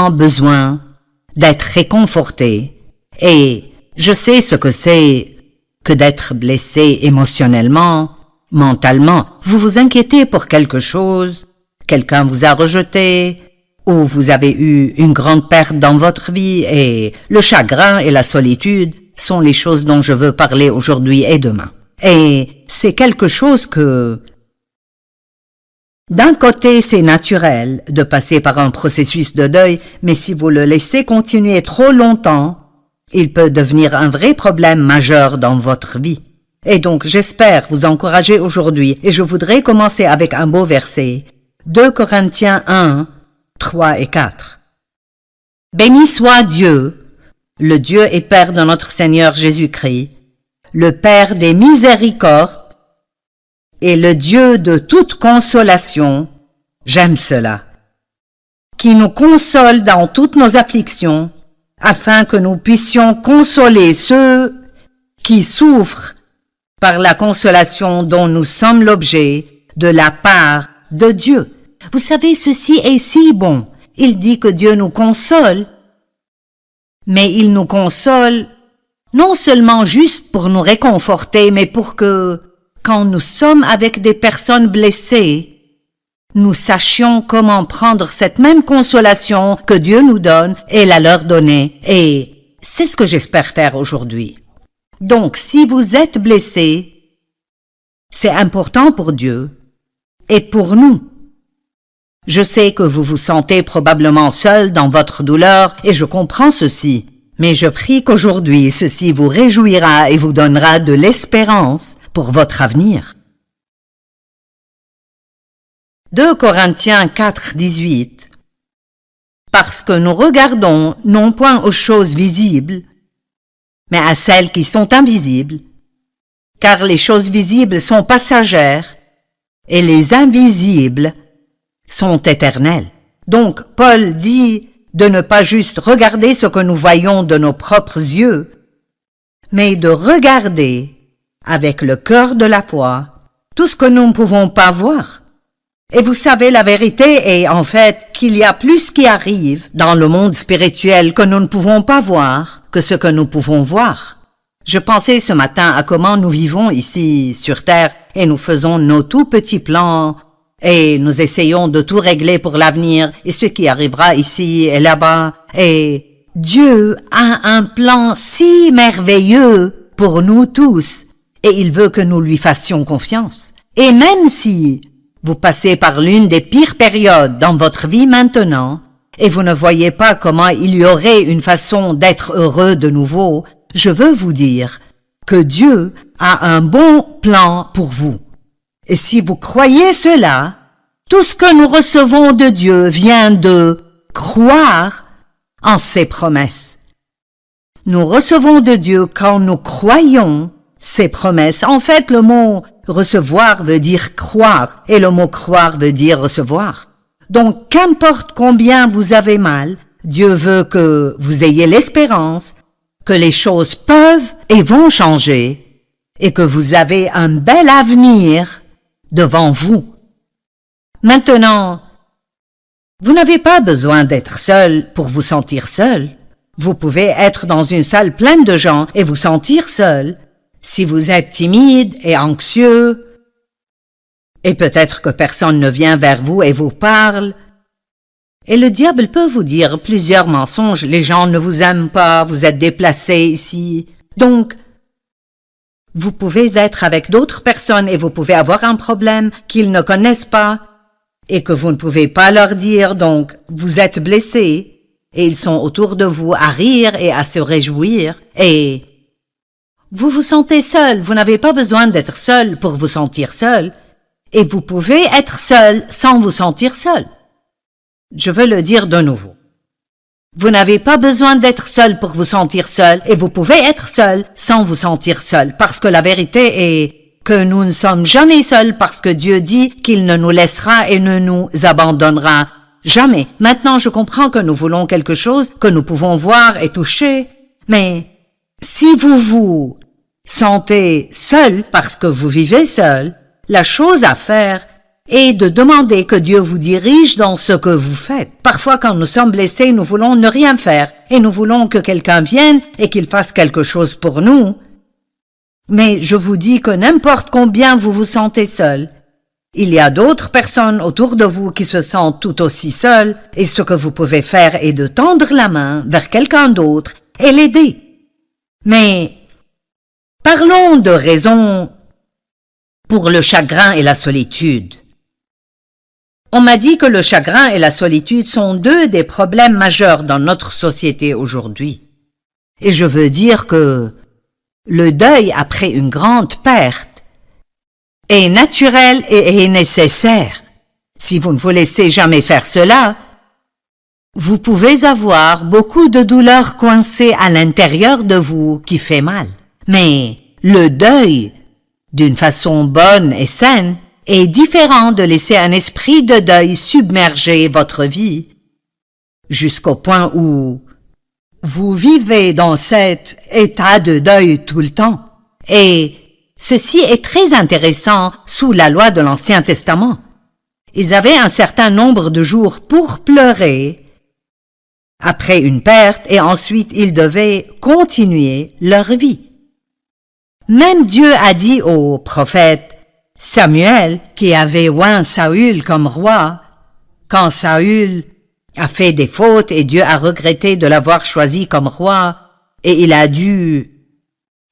vraiment besoin d'être réconforté. Et je sais ce que c'est que d'être blessé émotionnellement, mentalement. Vous vous inquiétez pour quelque chose, quelqu'un vous a rejeté, ou vous avez eu une grande perte dans votre vie, et le chagrin et la solitude sont les choses dont je veux parler aujourd'hui et demain. Et c'est quelque chose que, d'un côté, c'est naturel de passer par un processus de deuil, mais si vous le laissez continuer trop longtemps, il peut devenir un vrai problème majeur dans votre vie. Et donc, j'espère vous encourager aujourd'hui, et je voudrais commencer avec un beau verset. 2 Corinthiens 1, 3 et 4. Béni soit Dieu, le Dieu et Père de notre Seigneur Jésus-Christ, le Père des miséricordes et le Dieu de toute consolation, j'aime cela, qui nous console dans toutes nos afflictions, afin que nous puissions consoler ceux qui souffrent par la consolation dont nous sommes l'objet de la part de Dieu. Vous savez, ceci est si bon. Il dit que Dieu nous console, mais il nous console non seulement juste pour nous réconforter, mais pour que, quand nous sommes avec des personnes blessées, nous sachions comment prendre cette même consolation que Dieu nous donne et la leur donner. Et c'est ce que j'espère faire aujourd'hui. Donc, si vous êtes blessé, c'est important pour Dieu et pour nous. Je sais que vous vous sentez probablement seul dans votre douleur et je comprends ceci. Mais je prie qu'aujourd'hui, ceci vous réjouira et vous donnera de l'espérance pour votre avenir. 2 Corinthiens 4, 18. Parce que nous regardons non point aux choses visibles, mais à celles qui sont invisibles, car les choses visibles sont passagères et les invisibles sont éternelles. Donc, Paul dit de ne pas juste regarder ce que nous voyons de nos propres yeux, mais de regarder avec le cœur de la foi tout ce que nous ne pouvons pas voir. Et vous savez, la vérité est en fait qu'il y a plus qui arrive dans le monde spirituel que nous ne pouvons pas voir que ce que nous pouvons voir. Je pensais ce matin à comment nous vivons ici sur Terre et nous faisons nos tout petits plans et nous essayons de tout régler pour l'avenir et ce qui arrivera ici et là-bas. Et Dieu a un plan si merveilleux pour nous tous et il veut que nous lui fassions confiance. Et même si vous passez par l'une des pires périodes dans votre vie maintenant et vous ne voyez pas comment il y aurait une façon d'être heureux de nouveau, je veux vous dire que Dieu a un bon plan pour vous. Et si vous croyez cela, tout ce que nous recevons de Dieu vient de croire en ses promesses. Nous recevons de Dieu quand nous croyons ses promesses. En fait, le mot recevoir veut dire croire et le mot croire veut dire recevoir. Donc, qu'importe combien vous avez mal, Dieu veut que vous ayez l'espérance que les choses peuvent et vont changer et que vous avez un bel avenir devant vous. Maintenant, vous n'avez pas besoin d'être seul pour vous sentir seul. Vous pouvez être dans une salle pleine de gens et vous sentir seul. Si vous êtes timide et anxieux, et peut-être que personne ne vient vers vous et vous parle, et le diable peut vous dire plusieurs mensonges, les gens ne vous aiment pas, vous êtes déplacé ici. Donc, vous pouvez être avec d'autres personnes et vous pouvez avoir un problème qu'ils ne connaissent pas et que vous ne pouvez pas leur dire, donc vous êtes blessé et ils sont autour de vous à rire et à se réjouir et vous vous sentez seul, vous n'avez pas besoin d'être seul pour vous sentir seul et vous pouvez être seul sans vous sentir seul. Je veux le dire de nouveau. Vous n'avez pas besoin d'être seul pour vous sentir seul et vous pouvez être seul sans vous sentir seul parce que la vérité est que nous ne sommes jamais seuls parce que Dieu dit qu'il ne nous laissera et ne nous abandonnera jamais. Maintenant, je comprends que nous voulons quelque chose que nous pouvons voir et toucher, mais si vous vous sentez seul parce que vous vivez seul, la chose à faire et de demander que Dieu vous dirige dans ce que vous faites. Parfois, quand nous sommes blessés, nous voulons ne rien faire et nous voulons que quelqu'un vienne et qu'il fasse quelque chose pour nous. Mais je vous dis que n'importe combien vous vous sentez seul, il y a d'autres personnes autour de vous qui se sentent tout aussi seules et ce que vous pouvez faire est de tendre la main vers quelqu'un d'autre et l'aider. Mais parlons de raisons pour le chagrin et la solitude. On m'a dit que le chagrin et la solitude sont deux des problèmes majeurs dans notre société aujourd'hui. Et je veux dire que le deuil après une grande perte est naturel et est nécessaire. Si vous ne vous laissez jamais faire cela, vous pouvez avoir beaucoup de douleurs coincées à l'intérieur de vous qui fait mal. Mais le deuil, d'une façon bonne et saine, est différent de laisser un esprit de deuil submerger votre vie, jusqu'au point où vous vivez dans cet état de deuil tout le temps. Et ceci est très intéressant sous la loi de l'Ancien Testament. Ils avaient un certain nombre de jours pour pleurer après une perte et ensuite ils devaient continuer leur vie. Même Dieu a dit au prophète Samuel, qui avait oint Saül comme roi, quand Saül a fait des fautes et Dieu a regretté de l'avoir choisi comme roi, et il a dû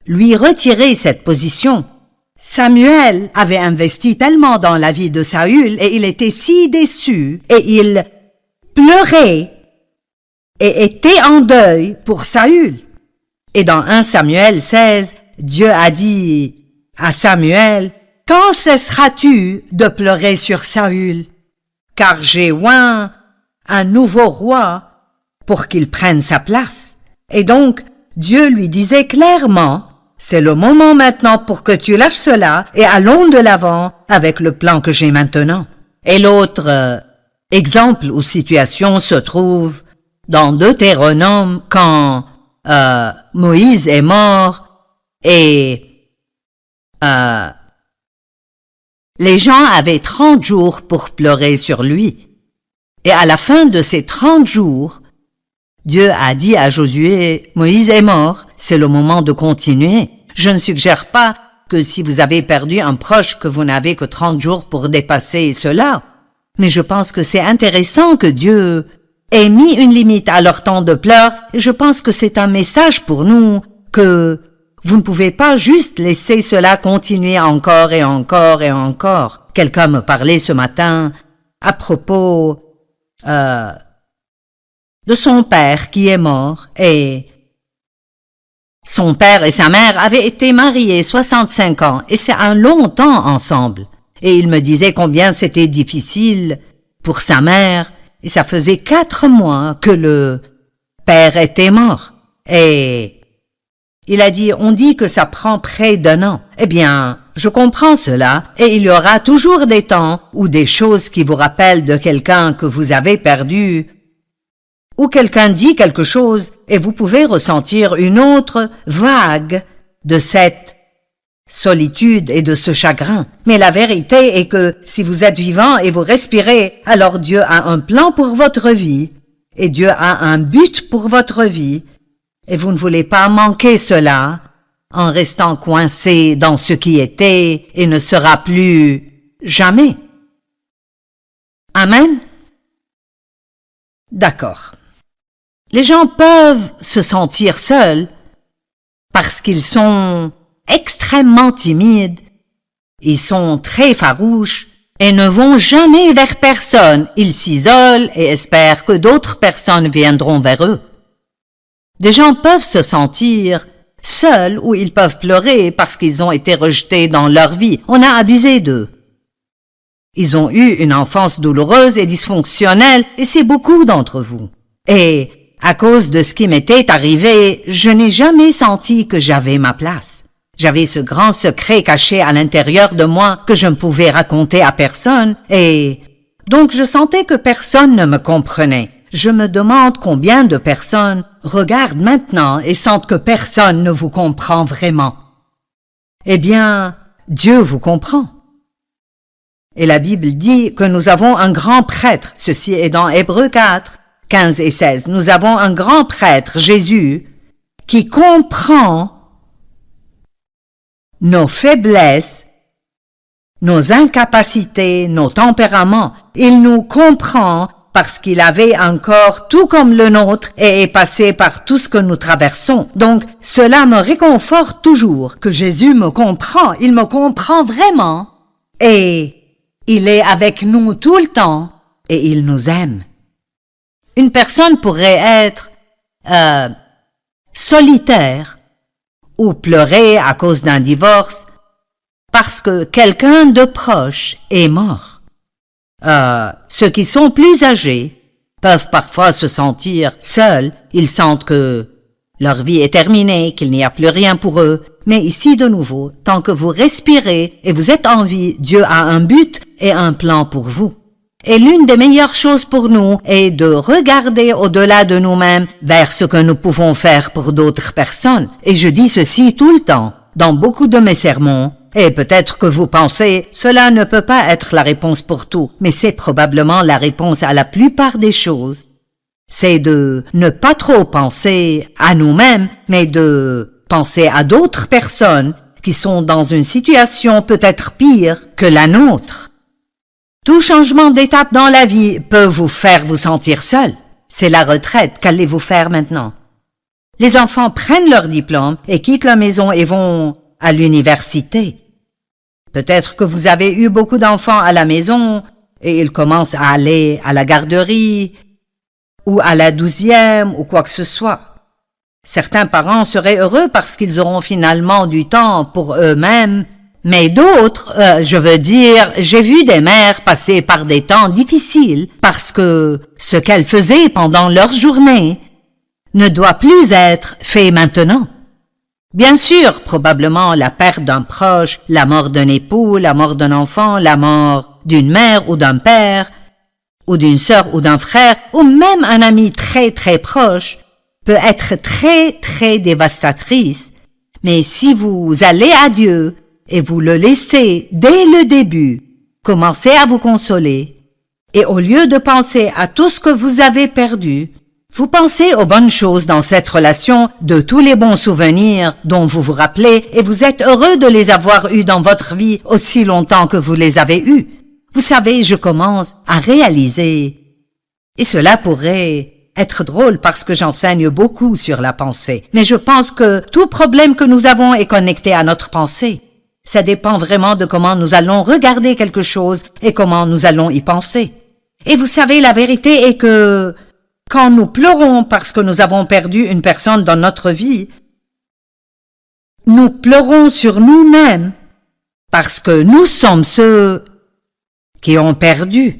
lui retirer cette position. Samuel avait investi tellement dans la vie de Saül et il était si déçu et il pleurait et était en deuil pour Saül. Et dans 1 Samuel 16, Dieu a dit à Samuel, « Quand cesseras-tu de pleurer sur Saül? Car j'ai oint un nouveau roi pour qu'il prenne sa place. » Et donc, Dieu lui disait clairement, « C'est le moment maintenant pour que tu lâches cela et allons de l'avant avec le plan que j'ai maintenant. » Et l'autre exemple ou situation se trouve dans Deutéronome quand Moïse est mort et les gens avaient 30 jours pour pleurer sur lui. Et à la fin de ces 30 jours, Dieu a dit à Josué, « Moïse est mort, c'est le moment de continuer. » Je ne suggère pas que si vous avez perdu un proche que vous n'avez que 30 jours pour dépasser cela. Mais je pense que c'est intéressant que Dieu ait mis une limite à leur temps de pleurs et je pense que c'est un message pour nous que vous ne pouvez pas juste laisser cela continuer encore et encore et encore. Quelqu'un me parlait ce matin à propos de son père qui est mort et son père et sa mère avaient été mariés 65 ans et c'est un long temps ensemble. Et il me disait combien c'était difficile pour sa mère et ça faisait 4 mois que le père était mort. Et il a dit, on dit que ça prend près d'1 an. Eh bien, je comprends cela et il y aura toujours des temps ou des choses qui vous rappellent de quelqu'un que vous avez perdu ou quelqu'un dit quelque chose et vous pouvez ressentir une autre vague de cette solitude et de ce chagrin. Mais la vérité est que si vous êtes vivant et vous respirez, alors Dieu a un plan pour votre vie et Dieu a un but pour votre vie et vous ne voulez pas manquer cela en restant coincé dans ce qui était et ne sera plus jamais. Amen? D'accord. Les gens peuvent se sentir seuls parce qu'ils sont extrêmement timides, ils sont très farouches et ne vont jamais vers personne. Ils s'isolent et espèrent que d'autres personnes viendront vers eux. Des gens peuvent se sentir seuls ou ils peuvent pleurer parce qu'ils ont été rejetés dans leur vie. On a abusé d'eux. Ils ont eu une enfance douloureuse et dysfonctionnelle et c'est beaucoup d'entre vous. Et à cause de ce qui m'était arrivé, je n'ai jamais senti que j'avais ma place. J'avais ce grand secret caché à l'intérieur de moi que je ne pouvais raconter à personne et donc je sentais que personne ne me comprenait. Je me demande combien de personnes regardent maintenant et sentent que personne ne vous comprend vraiment. Eh bien, Dieu vous comprend. Et la Bible dit que nous avons un grand prêtre. Ceci est dans Hébreux 4, 15 et 16. Nous avons un grand prêtre, Jésus, qui comprend nos faiblesses, nos incapacités, nos tempéraments. Il nous comprend parce qu'il avait un corps tout comme le nôtre et est passé par tout ce que nous traversons. Donc, cela me réconforte toujours que Jésus me comprend. Il me comprend vraiment. Et il est avec nous tout le temps et il nous aime. Une personne pourrait être solitaire ou pleurer à cause d'un divorce parce que quelqu'un de proche est mort. Ceux qui sont plus âgés peuvent parfois se sentir seuls. Ils sentent que leur vie est terminée, qu'il n'y a plus rien pour eux. Mais ici de nouveau, tant que vous respirez et vous êtes en vie, Dieu a un but et un plan pour vous. Et l'une des meilleures choses pour nous est de regarder au-delà de nous-mêmes vers ce que nous pouvons faire pour d'autres personnes. Et je dis ceci tout le temps, dans beaucoup de mes sermons. Et peut-être que vous pensez, cela ne peut pas être la réponse pour tout, mais c'est probablement la réponse à la plupart des choses. C'est de ne pas trop penser à nous-mêmes, mais de penser à d'autres personnes qui sont dans une situation peut-être pire que la nôtre. Tout changement d'étape dans la vie peut vous faire vous sentir seul. C'est la retraite, qu'allez-vous faire maintenant? Les enfants prennent leur diplôme et quittent la maison et vont à l'université. Peut-être que vous avez eu beaucoup d'enfants à la maison et ils commencent à aller à la garderie ou à la 12e ou quoi que ce soit. Certains parents seraient heureux parce qu'ils auront finalement du temps pour eux-mêmes, mais d'autres, j'ai vu des mères passer par des temps difficiles parce que ce qu'elles faisaient pendant leur journée ne doit plus être fait maintenant. Bien sûr, probablement la perte d'un proche, la mort d'un époux, la mort d'un enfant, la mort d'une mère ou d'un père, ou d'une sœur ou d'un frère, ou même un ami très très proche, peut être très très dévastatrice. Mais si vous allez à Dieu et vous le laissez dès le début, commencez à vous consoler, et au lieu de penser à tout ce que vous avez perdu, vous pensez aux bonnes choses dans cette relation, de tous les bons souvenirs dont vous vous rappelez, et vous êtes heureux de les avoir eus dans votre vie aussi longtemps que vous les avez eus. Vous savez, je commence à réaliser, et cela pourrait être drôle parce que j'enseigne beaucoup sur la pensée, mais je pense que tout problème que nous avons est connecté à notre pensée. Ça dépend vraiment de comment nous allons regarder quelque chose et comment nous allons y penser. Et vous savez, la vérité est que quand nous pleurons parce que nous avons perdu une personne dans notre vie, nous pleurons sur nous-mêmes parce que nous sommes ceux qui ont perdu.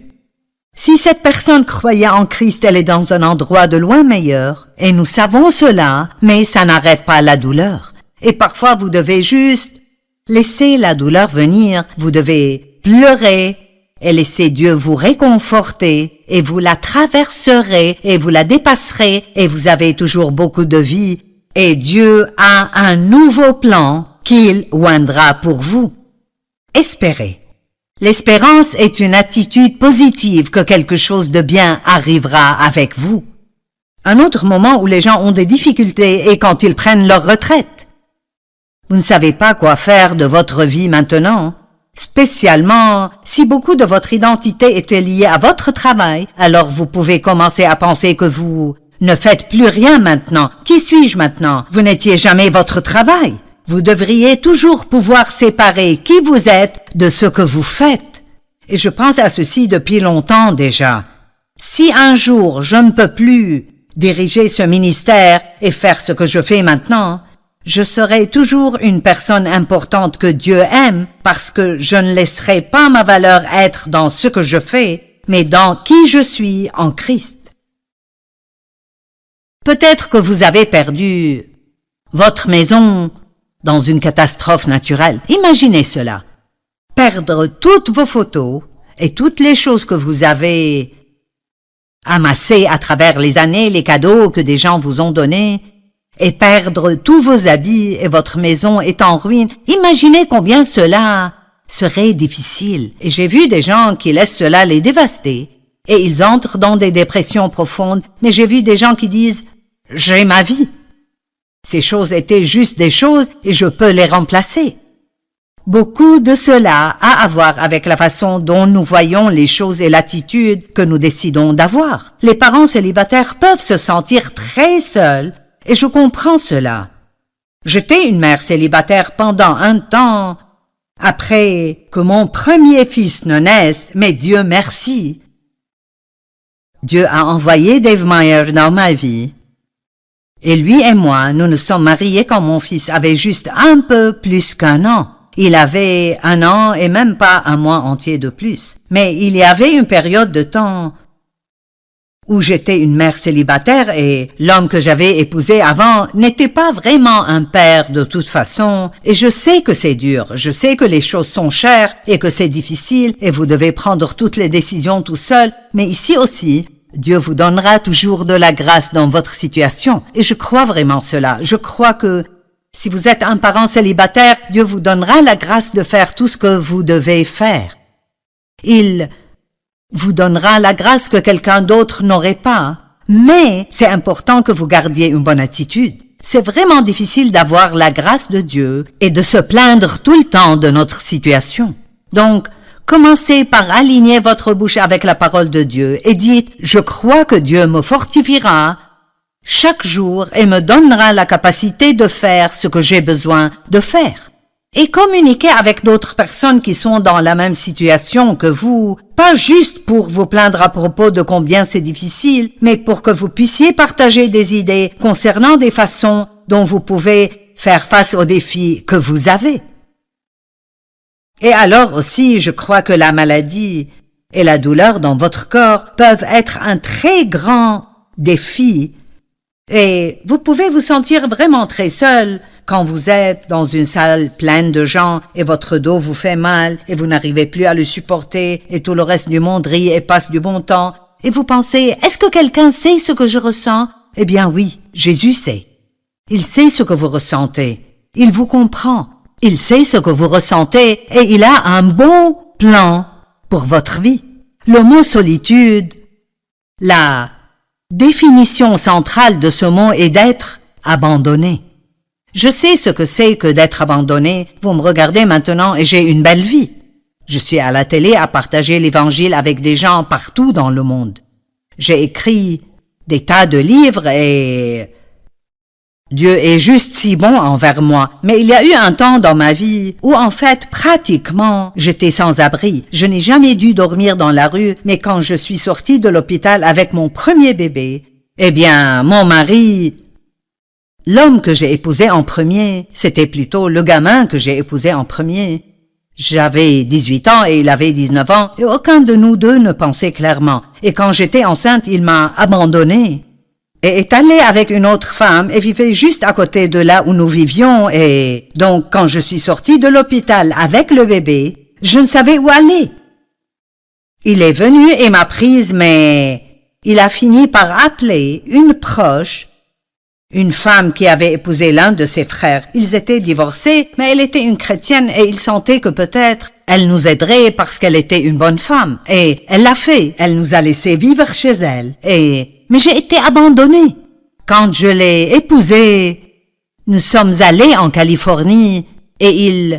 Si cette personne croyait en Christ, elle est dans un endroit de loin meilleur, et nous savons cela, mais ça n'arrête pas la douleur. Et parfois vous devez juste laisser la douleur venir, vous devez pleurer, et laissez Dieu vous réconforter, et vous la traverserez, et vous la dépasserez, et vous avez toujours beaucoup de vie, et Dieu a un nouveau plan qu'il oindra pour vous. Espérez. L'espérance est une attitude positive que quelque chose de bien arrivera avec vous. Un autre moment où les gens ont des difficultés est quand ils prennent leur retraite. Vous ne savez pas quoi faire de votre vie maintenant. Spécialement, si beaucoup de votre identité était liée à votre travail, alors vous pouvez commencer à penser que vous ne faites plus rien maintenant. Qui suis-je maintenant? Vous n'étiez jamais votre travail. Vous devriez toujours pouvoir séparer qui vous êtes de ce que vous faites. Et je pense à ceci depuis longtemps déjà. Si un jour je ne peux plus diriger ce ministère et faire ce que je fais maintenant, je serai toujours une personne importante que Dieu aime parce que je ne laisserai pas ma valeur être dans ce que je fais, mais dans qui je suis en Christ. Peut-être que vous avez perdu votre maison dans une catastrophe naturelle. Imaginez cela. Perdre toutes vos photos et toutes les choses que vous avez amassées à travers les années, les cadeaux que des gens vous ont donnés, et perdre tous vos habits et votre maison est en ruine. Imaginez combien cela serait difficile. Et j'ai vu des gens qui laissent cela les dévaster. Et ils entrent dans des dépressions profondes. Mais j'ai vu des gens qui disent « J'ai ma vie ». Ces choses étaient juste des choses et je peux les remplacer. Beaucoup de cela a à voir avec la façon dont nous voyons les choses et l'attitude que nous décidons d'avoir. Les parents célibataires peuvent se sentir très seuls et je comprends cela. J'étais une mère célibataire pendant un temps, après que mon premier fils ne naisse, mais Dieu merci. Dieu a envoyé Dave Meyer dans ma vie. Et lui et moi, nous nous sommes mariés quand mon fils avait juste un peu plus qu'1 an. Il avait 1 an et même pas 1 mois entier de plus. Mais il y avait une période de temps où j'étais une mère célibataire et l'homme que j'avais épousé avant n'était pas vraiment un père de toute façon. Et je sais que c'est dur, je sais que les choses sont chères et que c'est difficile et vous devez prendre toutes les décisions tout seul. Mais ici aussi, Dieu vous donnera toujours de la grâce dans votre situation. Et je crois vraiment cela. Je crois que si vous êtes un parent célibataire, Dieu vous donnera la grâce de faire tout ce que vous devez faire. Il vous donnera la grâce que quelqu'un d'autre n'aurait pas. Mais c'est important que vous gardiez une bonne attitude. C'est vraiment difficile d'avoir la grâce de Dieu et de se plaindre tout le temps de notre situation. Donc, commencez par aligner votre bouche avec la parole de Dieu et dites « Je crois que Dieu me fortifiera chaque jour et me donnera la capacité de faire ce que j'ai besoin de faire. » Et communiquez avec d'autres personnes qui sont dans la même situation que vous, pas juste pour vous plaindre à propos de combien c'est difficile, mais pour que vous puissiez partager des idées concernant des façons dont vous pouvez faire face aux défis que vous avez. Et alors aussi, je crois que la maladie et la douleur dans votre corps peuvent être un très grand défi et vous pouvez vous sentir vraiment très seul quand vous êtes dans une salle pleine de gens et votre dos vous fait mal et vous n'arrivez plus à le supporter et tout le reste du monde rit et passe du bon temps et vous pensez « Est-ce que quelqu'un sait ce que je ressens ?» Eh bien oui, Jésus sait. Il sait ce que vous ressentez. Il vous comprend. Il sait ce que vous ressentez et il a un bon plan pour votre vie. Le mot solitude, la définition centrale de ce mot est d'être abandonné. Je sais ce que c'est que d'être abandonné. Vous me regardez maintenant et j'ai une belle vie. Je suis à la télé à partager l'Évangile avec des gens partout dans le monde. J'ai écrit des tas de livres et Dieu est juste si bon envers moi. Mais il y a eu un temps dans ma vie où en fait pratiquement j'étais sans abri. Je n'ai jamais dû dormir dans la rue, mais quand je suis sortie de l'hôpital avec mon premier bébé, eh bien mon mari, l'homme que j'ai épousé en premier, c'était plutôt le gamin que j'ai épousé en premier. J'avais 18 ans et il avait 19 ans et aucun de nous deux ne pensait clairement. Et quand j'étais enceinte, il m'a abandonnée et est allé avec une autre femme et vivait juste à côté de là où nous vivions et donc quand je suis sortie de l'hôpital avec le bébé, je ne savais où aller. Il est venu et m'a prise mais il a fini par appeler une proche, une femme qui avait épousé l'un de ses frères. Ils étaient divorcés, mais elle était une chrétienne et il sentait que peut-être elle nous aiderait parce qu'elle était une bonne femme. Et elle l'a fait. Elle nous a laissé vivre chez elle. Mais j'ai été abandonnée. Quand je l'ai épousé, nous sommes allés en Californie et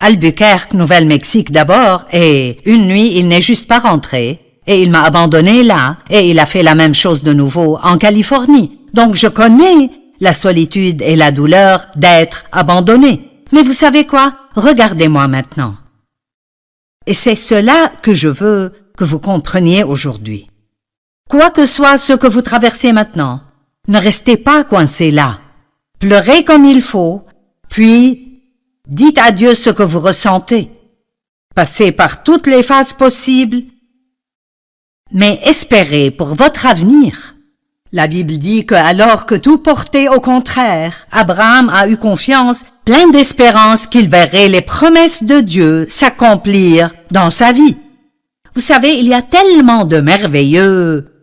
Albuquerque, Nouvelle-Mexique d'abord, et une nuit, il n'est juste pas rentré. Et il m'a abandonnée là, et il a fait la même chose de nouveau en Californie. Donc je connais la solitude et la douleur d'être abandonné. Mais vous savez quoi? Regardez-moi maintenant. Et c'est cela que je veux que vous compreniez aujourd'hui. Quoi que soit ce que vous traversez maintenant, ne restez pas coincé là. Pleurez comme il faut, puis dites à Dieu ce que vous ressentez. Passez par toutes les phases possibles, mais espérez pour votre avenir. La Bible dit que alors que tout portait au contraire, Abraham a eu confiance, plein d'espérance qu'il verrait les promesses de Dieu s'accomplir dans sa vie. Vous savez, il y a tellement de merveilleux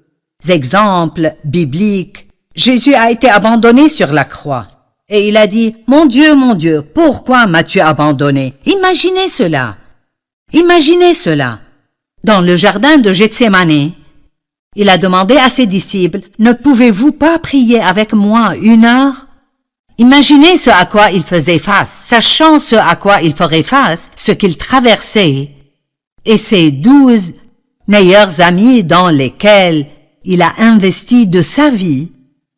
exemples bibliques. Jésus a été abandonné sur la croix. Et il a dit, mon Dieu, pourquoi m'as-tu abandonné? Imaginez cela. Imaginez cela. Dans le jardin de Gethsémane, il a demandé à ses disciples, ne pouvez-vous pas prier avec moi 1 heure? Imaginez ce à quoi il faisait face, sachant ce à quoi il ferait face, ce qu'il traversait, et ses 12 meilleurs amis dans lesquels il a investi de sa vie.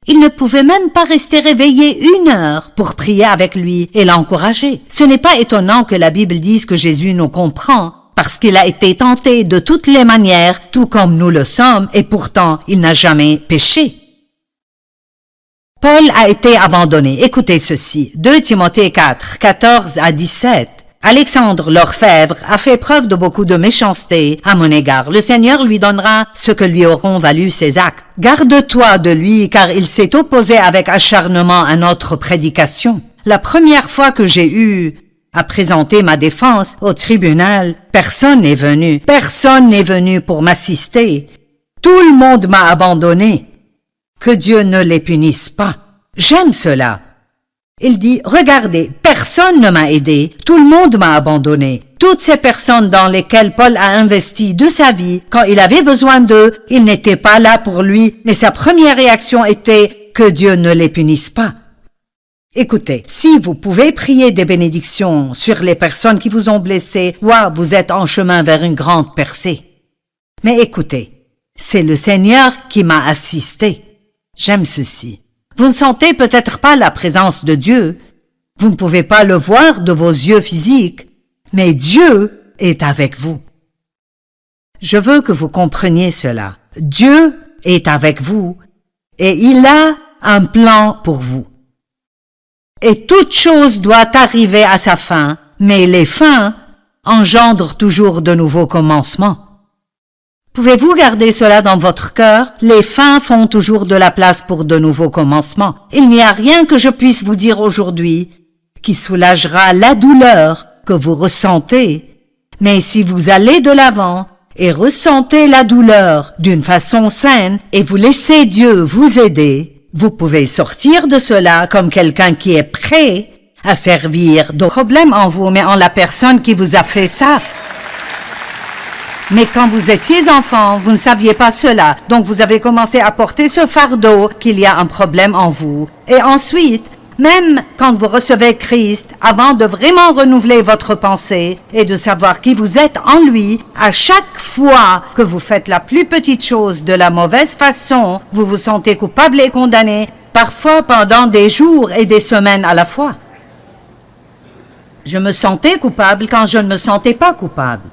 Il ne pouvait même pas rester réveillé 1 heure pour prier avec lui et l'encourager. Ce n'est pas étonnant que la Bible dise que Jésus nous comprend, parce qu'il a été tenté de toutes les manières, tout comme nous le sommes, et pourtant il n'a jamais péché. Paul a été abandonné. Écoutez ceci. 2 Timothée 4, 14 à 17. Alexandre l'orfèvre a fait preuve de beaucoup de méchanceté à mon égard. Le Seigneur lui donnera ce que lui auront valu ses actes. Garde-toi de lui, car il s'est opposé avec acharnement à notre prédication. La première fois que j'ai eu à présenter ma défense au tribunal, personne n'est venu. Personne n'est venu pour m'assister. Tout le monde m'a abandonné. Que Dieu ne les punisse pas. J'aime cela. Il dit, regardez, personne ne m'a aidé, tout le monde m'a abandonné. Toutes ces personnes dans lesquelles Paul a investi de sa vie, quand il avait besoin d'eux, ils n'étaient pas là pour lui, mais sa première réaction était que Dieu ne les punisse pas. Écoutez, si vous pouvez prier des bénédictions sur les personnes qui vous ont blessé, vous êtes en chemin vers une grande percée. Mais écoutez, c'est le Seigneur qui m'a assisté. J'aime ceci. Vous ne sentez peut-être pas la présence de Dieu. Vous ne pouvez pas le voir de vos yeux physiques, mais Dieu est avec vous. Je veux que vous compreniez cela. Dieu est avec vous et il a un plan pour vous. Et toute chose doit arriver à sa fin, mais les fins engendrent toujours de nouveaux commencements. Pouvez-vous garder cela dans votre cœur? Les fins font toujours de la place pour de nouveaux commencements. Il n'y a rien que je puisse vous dire aujourd'hui qui soulagera la douleur que vous ressentez. Mais si vous allez de l'avant et ressentez la douleur d'une façon saine et vous laissez Dieu vous aider, vous pouvez sortir de cela comme quelqu'un qui est prêt à servir de problème en vous, mais en la personne qui vous a fait ça. Mais quand vous étiez enfant, vous ne saviez pas cela, donc vous avez commencé à porter ce fardeau qu'il y a un problème en vous. Et ensuite, même quand vous recevez Christ, avant de vraiment renouveler votre pensée et de savoir qui vous êtes en lui, à chaque fois que vous faites la plus petite chose de la mauvaise façon, vous vous sentez coupable et condamné, parfois pendant des jours et des semaines à la fois. Je me sentais coupable quand je ne me sentais pas coupable.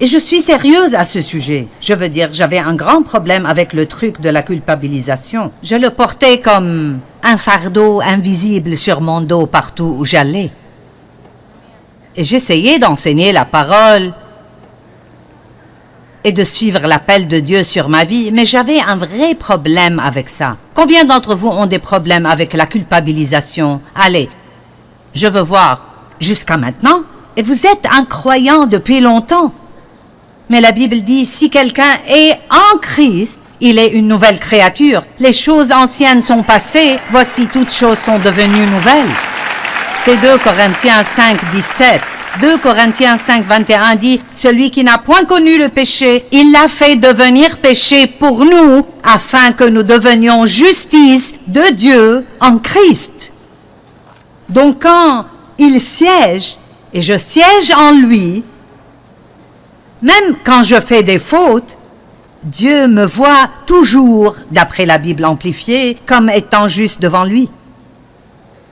Et je suis sérieuse à ce sujet. Je veux dire, j'avais un grand problème avec le truc de la culpabilisation. Je le portais comme un fardeau invisible sur mon dos partout où j'allais. Et j'essayais d'enseigner la parole et de suivre l'appel de Dieu sur ma vie, mais j'avais un vrai problème avec ça. Combien d'entre vous ont des problèmes avec la culpabilisation? Allez, je veux voir. Jusqu'à maintenant? Et vous êtes un croyant depuis longtemps. Mais la Bible dit, si quelqu'un est en Christ, il est une nouvelle créature. Les choses anciennes sont passées, voici toutes choses sont devenues nouvelles. C'est 2 Corinthiens 5, 17. 2 Corinthiens 5, 21 dit, celui qui n'a point connu le péché, il l'a fait devenir péché pour nous, afin que nous devenions justice de Dieu en Christ. Donc quand il siège, et je siège en lui, même quand je fais des fautes, Dieu me voit toujours, d'après la Bible amplifiée, comme étant juste devant lui.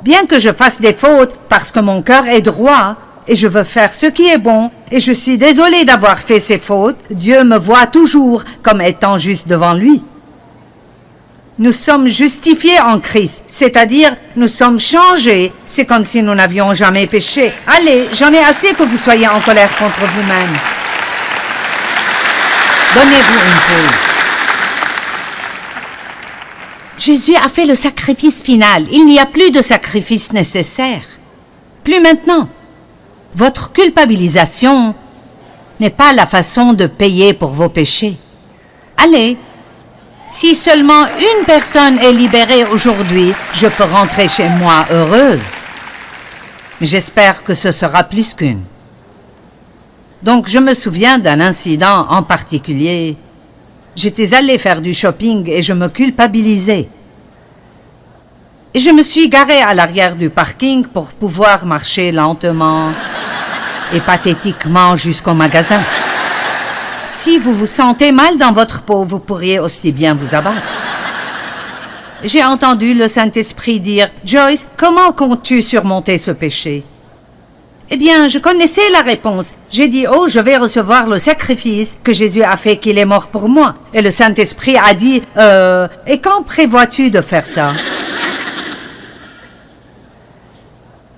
Bien que je fasse des fautes parce que mon cœur est droit et je veux faire ce qui est bon et je suis désolée d'avoir fait ces fautes, Dieu me voit toujours comme étant juste devant lui. Nous sommes justifiés en Christ, c'est-à-dire nous sommes changés. C'est comme si nous n'avions jamais péché. Allez, j'en ai assez que vous soyez en colère contre vous-même. Donnez-vous une pause. Jésus a fait le sacrifice final. Il n'y a plus de sacrifice nécessaire. Plus maintenant. Votre culpabilisation n'est pas la façon de payer pour vos péchés. Allez, Si seulement une personne est libérée aujourd'hui, je peux rentrer chez moi heureuse. Mais j'espère que ce sera plus qu'une. Donc je me souviens d'un incident en particulier. J'étais allée faire du shopping et je me culpabilisais. Et je me suis garée à l'arrière du parking pour pouvoir marcher lentement et pathétiquement jusqu'au magasin. Si vous vous sentez mal dans votre peau, vous pourriez aussi bien vous abattre. J'ai entendu le Saint-Esprit dire « Joyce, comment comptes-tu surmonter ce péché ?» Eh bien, je connaissais la réponse. J'ai dit « Oh, je vais recevoir le sacrifice que Jésus a fait qu'il est mort pour moi. » Et le Saint-Esprit a dit « Et quand prévois-tu de faire ça ?»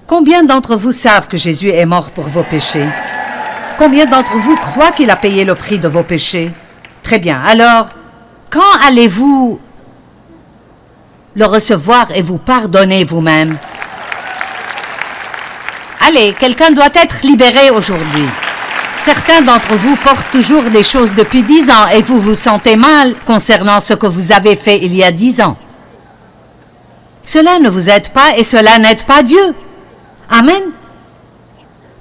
Combien d'entre vous savent que Jésus est mort pour vos péchés? Combien d'entre vous croient qu'il a payé le prix de vos péchés? Très bien. Alors, quand allez-vous le recevoir et vous pardonner vous-même? Allez, quelqu'un doit être libéré aujourd'hui. Certains d'entre vous portent toujours des choses depuis 10 ans et vous vous sentez mal concernant ce que vous avez fait il y a 10 ans. Cela ne vous aide pas et cela n'aide pas Dieu. Amen.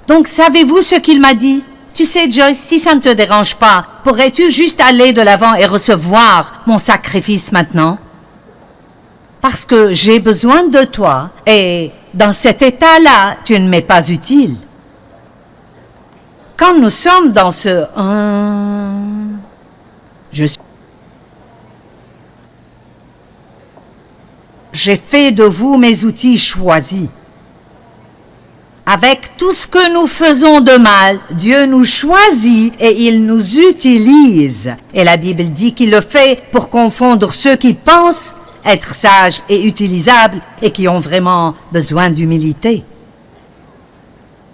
Donc, savez-vous ce qu'il m'a dit? Tu sais, Joyce, si ça ne te dérange pas, pourrais-tu juste aller de l'avant et recevoir mon sacrifice maintenant? Parce que j'ai besoin de toi et dans cet état-là, tu ne m'es pas utile. Quand nous sommes dans ce j'ai fait de vous mes outils choisis. Avec tout ce que nous faisons de mal, Dieu nous choisit et il nous utilise. Et la Bible dit qu'il le fait pour confondre ceux qui pensent être sages et utilisables et qui ont vraiment besoin d'humilité.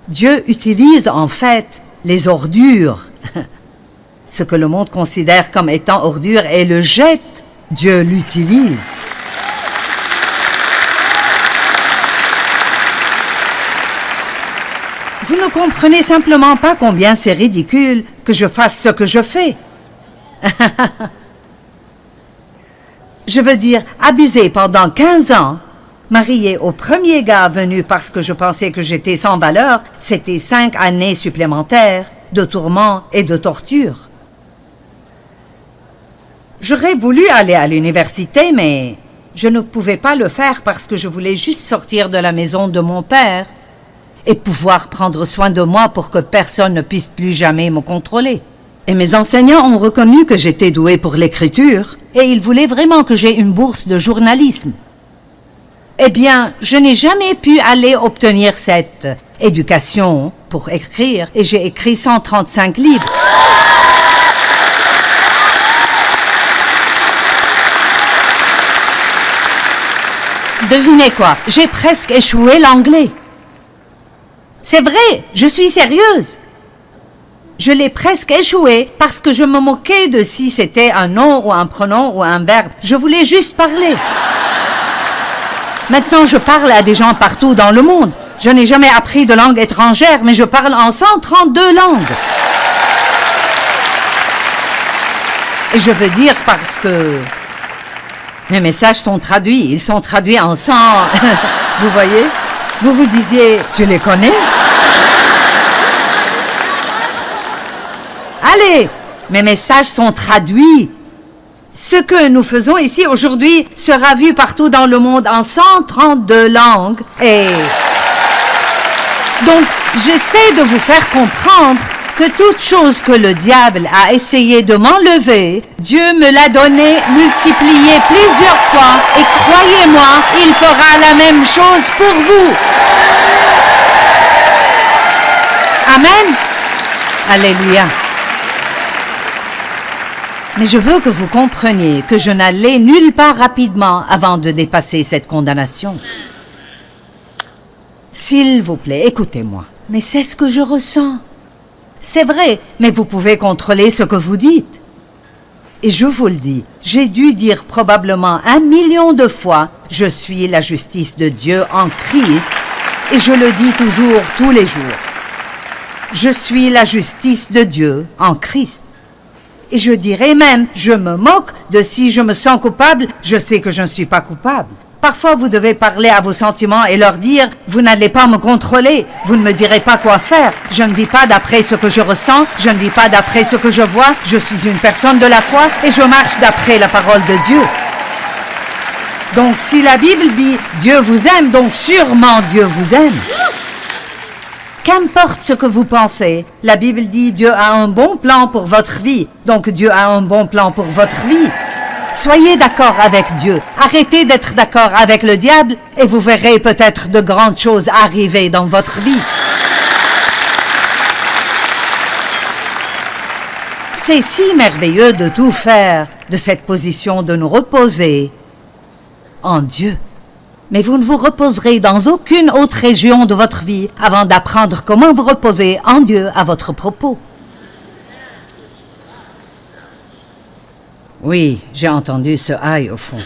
Dieu utilise en fait les ordures, ce que le monde considère comme étant ordures, et le jette, Dieu l'utilise. Vous ne comprenez simplement pas combien c'est ridicule que je fasse ce que je fais. Je veux dire, abuser pendant 15 ans, marié au premier gars venu parce que je pensais que j'étais sans valeur, c'était 5 années supplémentaires de tourments et de torture. J'aurais voulu aller à l'université, mais je ne pouvais pas le faire parce que je voulais juste sortir de la maison de mon père et pouvoir prendre soin de moi pour que personne ne puisse plus jamais me contrôler. Et mes enseignants ont reconnu que j'étais douée pour l'écriture et ils voulaient vraiment que j'aie une bourse de journalisme. Eh bien, je n'ai jamais pu aller obtenir cette éducation pour écrire et j'ai écrit 135 livres. Devinez quoi, j'ai presque échoué l'anglais. C'est vrai, je suis sérieuse. Je l'ai presque échoué parce que je me moquais de si c'était un nom ou un pronom ou un verbe. Je voulais juste parler. Maintenant, je parle à des gens partout dans le monde. Je n'ai jamais appris de langue étrangère, mais je parle en 132 langues. Et je veux dire parce que mes messages sont traduits. Ils sont traduits en 100... Vous voyez? Vous vous disiez, tu les connais? Allez, mes messages sont traduits. Ce que nous faisons ici aujourd'hui sera vu partout dans le monde en 132 langues. Et donc, j'essaie de vous faire comprendre que toute chose que le diable a essayé de m'enlever, Dieu me l'a donné multiplié plusieurs fois et croyez-moi, il fera la même chose pour vous. Amen. Alléluia. Mais je veux que vous compreniez que je n'allais nulle part rapidement avant de dépasser cette condamnation. S'il vous plaît, écoutez-moi. Mais c'est ce que je ressens. C'est vrai, mais vous pouvez contrôler ce que vous dites. Et je vous le dis, j'ai dû dire probablement 1 million de fois « Je suis la justice de Dieu en Christ » et je le dis toujours, tous les jours. Je suis la justice de Dieu en Christ. Et je dirais même, je me moque de si je me sens coupable, je sais que je ne suis pas coupable. Parfois, vous devez parler à vos sentiments et leur dire, vous n'allez pas me contrôler, vous ne me direz pas quoi faire. Je ne vis pas d'après ce que je ressens, je ne vis pas d'après ce que je vois, je suis une personne de la foi et je marche d'après la parole de Dieu. Donc, si la Bible dit, Dieu vous aime, donc sûrement Dieu vous aime. Qu'importe ce que vous pensez, la Bible dit, Dieu a un bon plan pour votre vie, donc Dieu a un bon plan pour votre vie. Soyez d'accord avec Dieu. Arrêtez d'être d'accord avec le diable et vous verrez peut-être de grandes choses arriver dans votre vie. C'est si merveilleux de tout faire, de cette position de nous reposer en Dieu. Mais vous ne vous reposerez dans aucune autre région de votre vie avant d'apprendre comment vous reposer en Dieu à votre propos. Oui, j'ai entendu ce aïe au fond.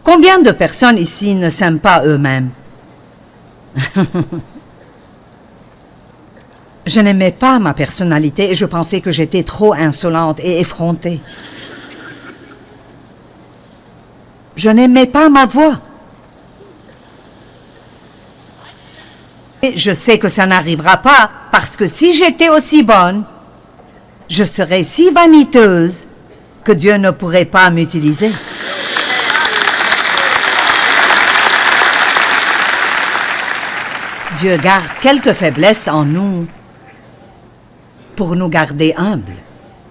Combien de personnes ici ne s'aiment pas eux-mêmes? Je n'aimais pas ma personnalité et je pensais que j'étais trop insolente et effrontée. Je n'aimais pas ma voix. Et je sais que ça n'arrivera pas parce que si j'étais aussi bonne, je serais si vaniteuse que Dieu ne pourrait pas m'utiliser. Dieu garde quelques faiblesses en nous pour nous garder humbles.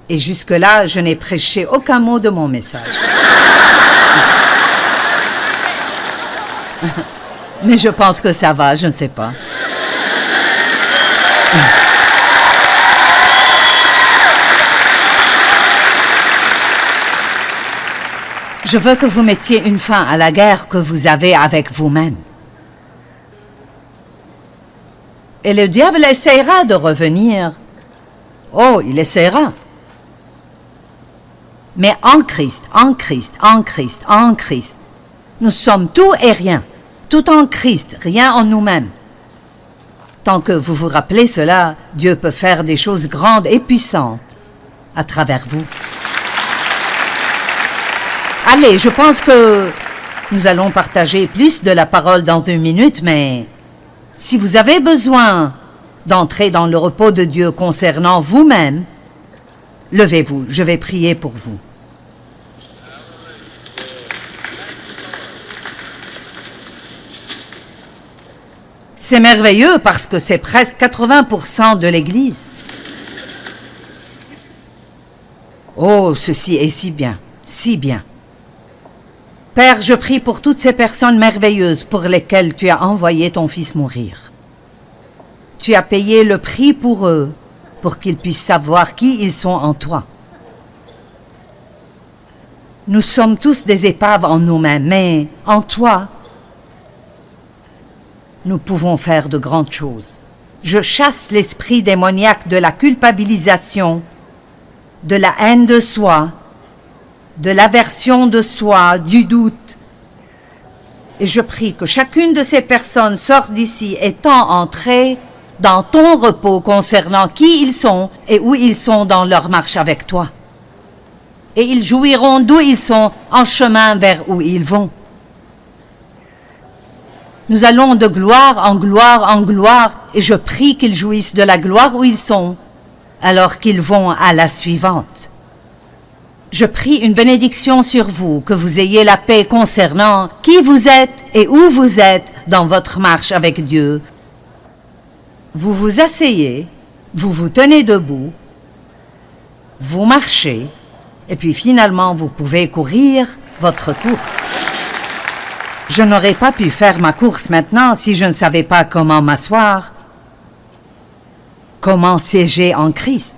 Et jusque-là, je n'ai prêché aucun mot de mon message. Mais je pense que ça va, je ne sais pas. Je veux que vous mettiez une fin à la guerre que vous avez avec vous-même. Et le diable essaiera de revenir. Oh, il essaiera. Mais en Christ, en Christ, en Christ, en Christ, nous sommes tout et rien. Tout en Christ, rien en nous-mêmes. Tant que vous vous rappelez cela, Dieu peut faire des choses grandes et puissantes à travers vous. Allez, je pense que nous allons partager plus de la parole dans une minute, mais si vous avez besoin d'entrer dans le repos de Dieu concernant vous-même, levez-vous, je vais prier pour vous. C'est merveilleux parce que c'est presque 80% de l'Église. Oh, ceci est si bien, si bien. Père, je prie pour toutes ces personnes merveilleuses pour lesquelles tu as envoyé ton Fils mourir. Tu as payé le prix pour eux, pour qu'ils puissent savoir qui ils sont en toi. Nous sommes tous des épaves en nous-mêmes, mais en toi, nous pouvons faire de grandes choses. Je chasse l'esprit démoniaque de la culpabilisation, de la haine de soi, de l'aversion de soi, du doute. Et je prie que chacune de ces personnes sorte d'ici étant entrées dans ton repos concernant qui ils sont et où ils sont dans leur marche avec toi. Et ils jouiront d'où ils sont en chemin vers où ils vont. Nous allons de gloire en gloire en gloire et je prie qu'ils jouissent de la gloire où ils sont alors qu'ils vont à la suivante. Je prie une bénédiction sur vous, que vous ayez la paix concernant qui vous êtes et où vous êtes dans votre marche avec Dieu. Vous vous asseyez, vous vous tenez debout, vous marchez, et puis finalement vous pouvez courir votre course. Je n'aurais pas pu faire ma course maintenant si je ne savais pas comment m'asseoir, comment siéger en Christ.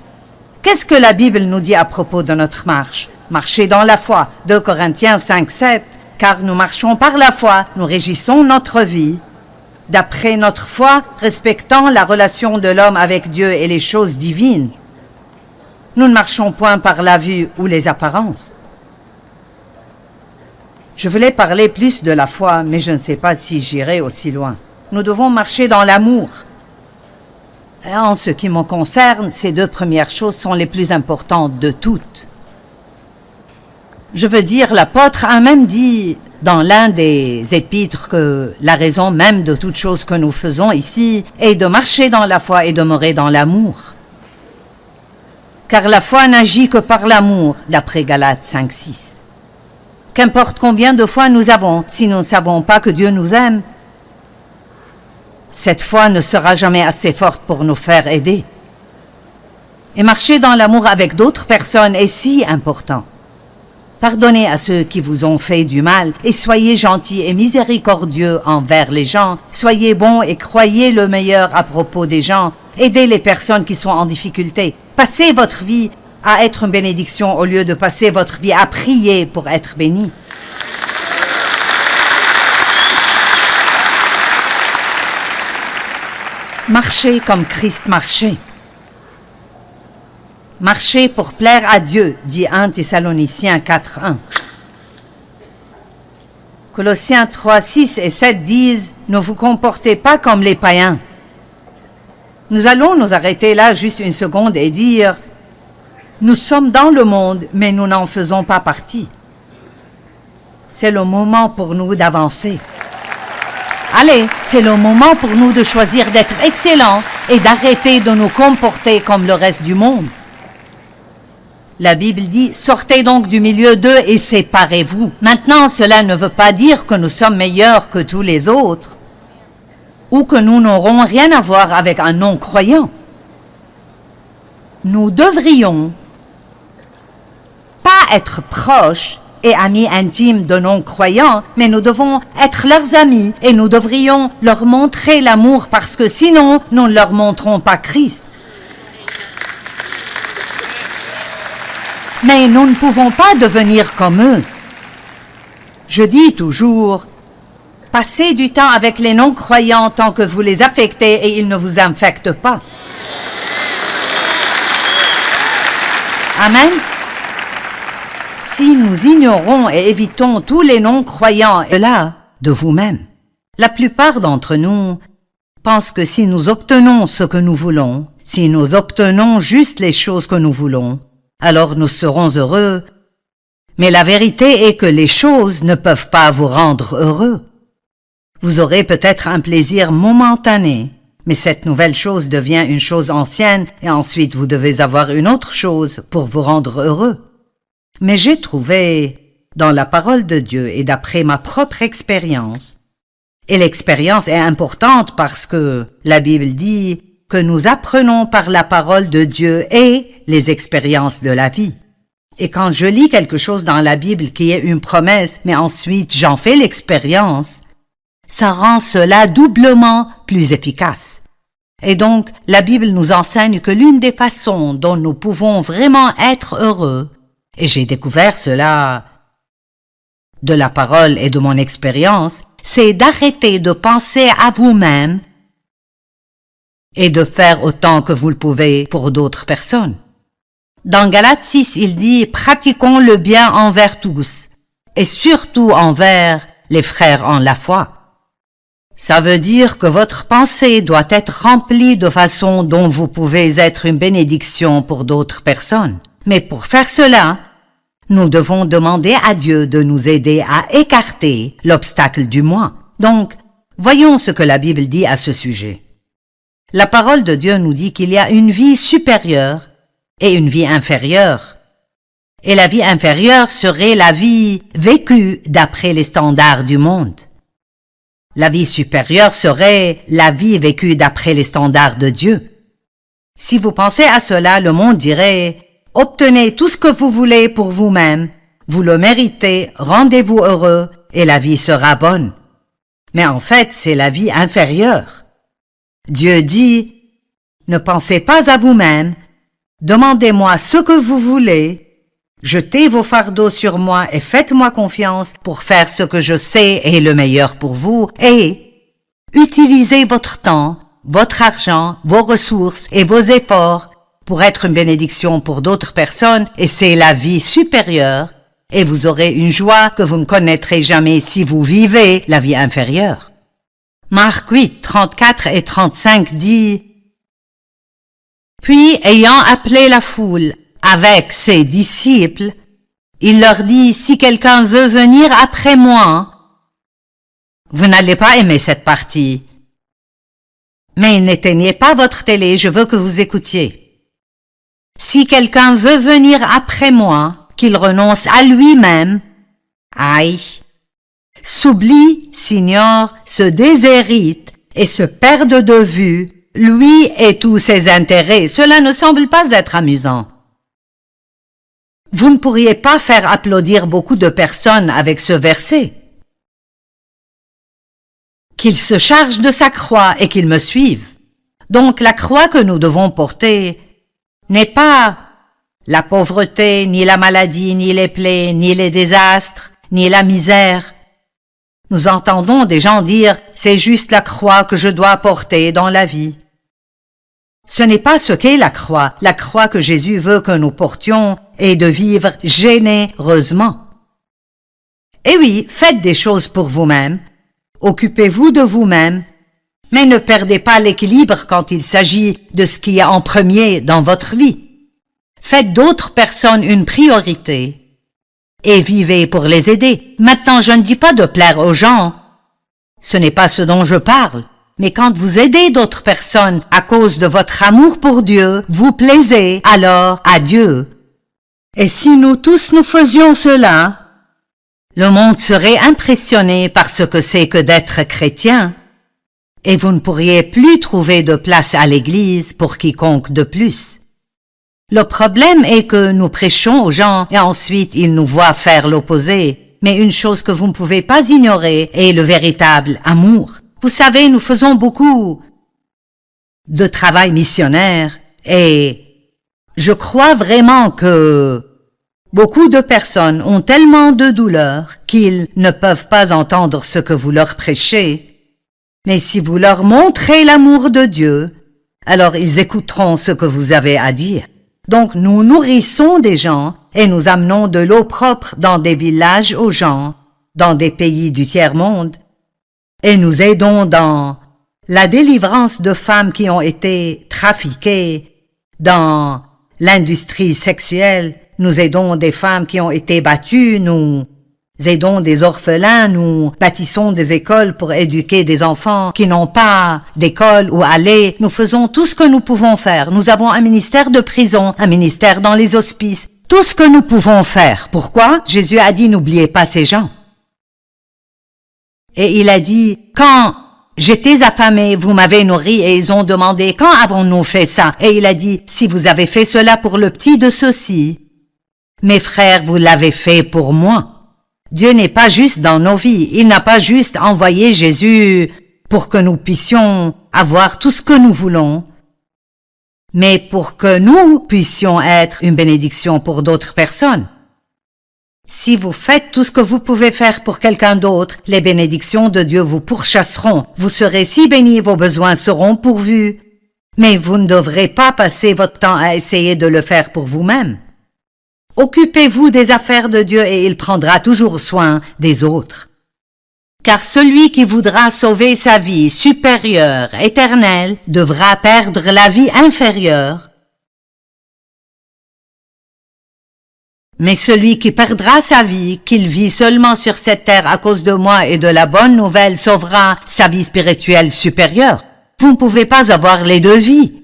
Qu'est-ce que la Bible nous dit à propos de notre marche? Marcher dans la foi, 2 Corinthiens 5, 7, car nous marchons par la foi, nous régissons notre vie, d'après notre foi, respectant la relation de l'homme avec Dieu et les choses divines. Nous ne marchons point par la vue ou les apparences. Je voulais parler plus de la foi, mais je ne sais pas si j'irai aussi loin. Nous devons marcher dans l'amour. En ce qui me concerne, ces deux premières choses sont les plus importantes de toutes. Je veux dire, l'apôtre a même dit dans l'un des épîtres que la raison même de toute chose que nous faisons ici est de marcher dans la foi et demeurer dans l'amour. Car la foi n'agit que par l'amour, d'après Galates 5:6. Qu'importe combien de foi nous avons, si nous ne savons pas que Dieu nous aime, cette foi ne sera jamais assez forte pour nous faire aider. Et marcher dans l'amour avec d'autres personnes est si important. Pardonnez à ceux qui vous ont fait du mal et soyez gentils et miséricordieux envers les gens. Soyez bons et croyez le meilleur à propos des gens. Aidez les personnes qui sont en difficulté. Passez votre vie à être une bénédiction au lieu de passer votre vie à prier pour être béni. Marchez comme Christ marchait. Marchez pour plaire à Dieu, dit 1 Thessaloniciens 4:1. Colossiens 3:6 et 7 disent « Ne vous comportez pas comme les païens ». Nous allons nous arrêter là juste une seconde et dire « Nous sommes dans le monde, mais nous n'en faisons pas partie ». C'est le moment pour nous d'avancer. Allez, c'est le moment pour nous de choisir d'être excellents et d'arrêter de nous comporter comme le reste du monde. La Bible dit « Sortez donc du milieu d'eux et séparez-vous ». Maintenant, cela ne veut pas dire que nous sommes meilleurs que tous les autres ou que nous n'aurons rien à voir avec un non-croyant. Nous devrions pas être proches et amis intimes de non-croyants, mais nous devons être leurs amis et nous devrions leur montrer l'amour parce que sinon, nous ne leur montrons pas Christ. Mais nous ne pouvons pas devenir comme eux. Je dis toujours, passez du temps avec les non-croyants tant que vous les affectez et ils ne vous infectent pas. Amen. Si nous ignorons et évitons tous les non-croyants, et là, de vous-même. La plupart d'entre nous pensent que si nous obtenons ce que nous voulons, si nous obtenons juste les choses que nous voulons, alors nous serons heureux. Mais la vérité est que les choses ne peuvent pas vous rendre heureux. Vous aurez peut-être un plaisir momentané, mais cette nouvelle chose devient une chose ancienne et ensuite vous devez avoir une autre chose pour vous rendre heureux. Mais j'ai trouvé dans la parole de Dieu et d'après ma propre expérience, et l'expérience est importante parce que la Bible dit que nous apprenons par la parole de Dieu et les expériences de la vie. Et quand je lis quelque chose dans la Bible qui est une promesse, mais ensuite j'en fais l'expérience, ça rend cela doublement plus efficace. Et donc, la Bible nous enseigne que l'une des façons dont nous pouvons vraiment être heureux, et j'ai découvert cela de la parole et de mon expérience, c'est d'arrêter de penser à vous-même et de faire autant que vous le pouvez pour d'autres personnes. Dans Galates 6, il dit « Pratiquons le bien envers tous, et surtout envers les frères en la foi ». Ça veut dire que votre pensée doit être remplie de façon dont vous pouvez être une bénédiction pour d'autres personnes. Mais pour faire cela, nous devons demander à Dieu de nous aider à écarter l'obstacle du moi. Donc, voyons ce que la Bible dit à ce sujet. La parole de Dieu nous dit qu'il y a une vie supérieure et une vie inférieure. Et la vie inférieure serait la vie vécue d'après les standards du monde. La vie supérieure serait la vie vécue d'après les standards de Dieu. Si vous pensez à cela, le monde dirait « Obtenez tout ce que vous voulez pour vous-même, vous le méritez, rendez-vous heureux et la vie sera bonne. » Mais en fait, c'est la vie inférieure. Dieu dit « Ne pensez pas à vous-même, demandez-moi ce que vous voulez, jetez vos fardeaux sur moi et faites-moi confiance pour faire ce que je sais est le meilleur pour vous et utilisez votre temps, votre argent, vos ressources et vos efforts pour être une bénédiction pour d'autres personnes et c'est la vie supérieure et vous aurez une joie que vous ne connaîtrez jamais si vous vivez la vie inférieure. » Marc 8, 34 et 35 dit Puis, ayant appelé la foule avec ses disciples, il leur dit, si quelqu'un veut venir après moi, vous n'allez pas aimer cette partie. Mais n'éteignez pas votre télé, je veux que vous écoutiez. Si quelqu'un veut venir après moi, qu'il renonce à lui-même, aïe, s'oublie, s'ignore, se déshérite et se perde de vue, lui et tous ses intérêts, cela ne semble pas être amusant. Vous ne pourriez pas faire applaudir beaucoup de personnes avec ce verset. Qu'il se charge de sa croix et qu'il me suive. Donc la croix que nous devons porter n'est pas la pauvreté, ni la maladie, ni les plaies, ni les désastres, ni la misère. Nous entendons des gens dire « c'est juste la croix que je dois porter dans la vie ». Ce n'est pas ce qu'est la croix que Jésus veut que nous portions est de vivre généreusement. Et oui, faites des choses pour vous-même, occupez-vous de vous-même, mais ne perdez pas l'équilibre quand il s'agit de ce qui est en premier dans votre vie. Faites d'autres personnes une priorité et vivez pour les aider. Maintenant, je ne dis pas de plaire aux gens, ce n'est pas ce dont je parle. Mais quand vous aidez d'autres personnes à cause de votre amour pour Dieu, vous plaisez alors à Dieu. Et si nous tous nous faisions cela, le monde serait impressionné par ce que c'est que d'être chrétien, et vous ne pourriez plus trouver de place à l'église pour quiconque de plus. Le problème est que nous prêchons aux gens et ensuite ils nous voient faire l'opposé. Mais une chose que vous ne pouvez pas ignorer est le véritable amour. Vous savez, nous faisons beaucoup de travail missionnaire et je crois vraiment que beaucoup de personnes ont tellement de douleur qu'ils ne peuvent pas entendre ce que vous leur prêchez. Mais si vous leur montrez l'amour de Dieu, alors ils écouteront ce que vous avez à dire. Donc nous nourrissons des gens et nous amenons de l'eau propre dans des villages aux gens, dans des pays du tiers-monde. Et nous aidons dans la délivrance de femmes qui ont été trafiquées, dans l'industrie sexuelle. Nous aidons des femmes qui ont été battues, nous aidons des orphelins, nous bâtissons des écoles pour éduquer des enfants qui n'ont pas d'école où aller. Nous faisons tout ce que nous pouvons faire. Nous avons un ministère de prison, un ministère dans les hospices, tout ce que nous pouvons faire. Pourquoi? Jésus a dit, n'oubliez pas ces gens. Et il a dit, quand j'étais affamé, vous m'avez nourri, et ils ont demandé, quand avons-nous fait ça? Et il a dit, si vous avez fait cela pour le petit de ceux-ci, mes frères, vous l'avez fait pour moi. Dieu n'est pas juste dans nos vies, il n'a pas juste envoyé Jésus pour que nous puissions avoir tout ce que nous voulons, mais pour que nous puissions être une bénédiction pour d'autres personnes. Si vous faites tout ce que vous pouvez faire pour quelqu'un d'autre, les bénédictions de Dieu vous pourchasseront. Vous serez si bénis, vos besoins seront pourvus. Mais vous ne devrez pas passer votre temps à essayer de le faire pour vous-même. Occupez-vous des affaires de Dieu et il prendra toujours soin des autres. Car celui qui voudra sauver sa vie supérieure, éternelle, devra perdre la vie inférieure. Mais celui qui perdra sa vie, qu'il vit seulement sur cette terre à cause de moi et de la bonne nouvelle, sauvera sa vie spirituelle supérieure. Vous ne pouvez pas avoir les deux vies.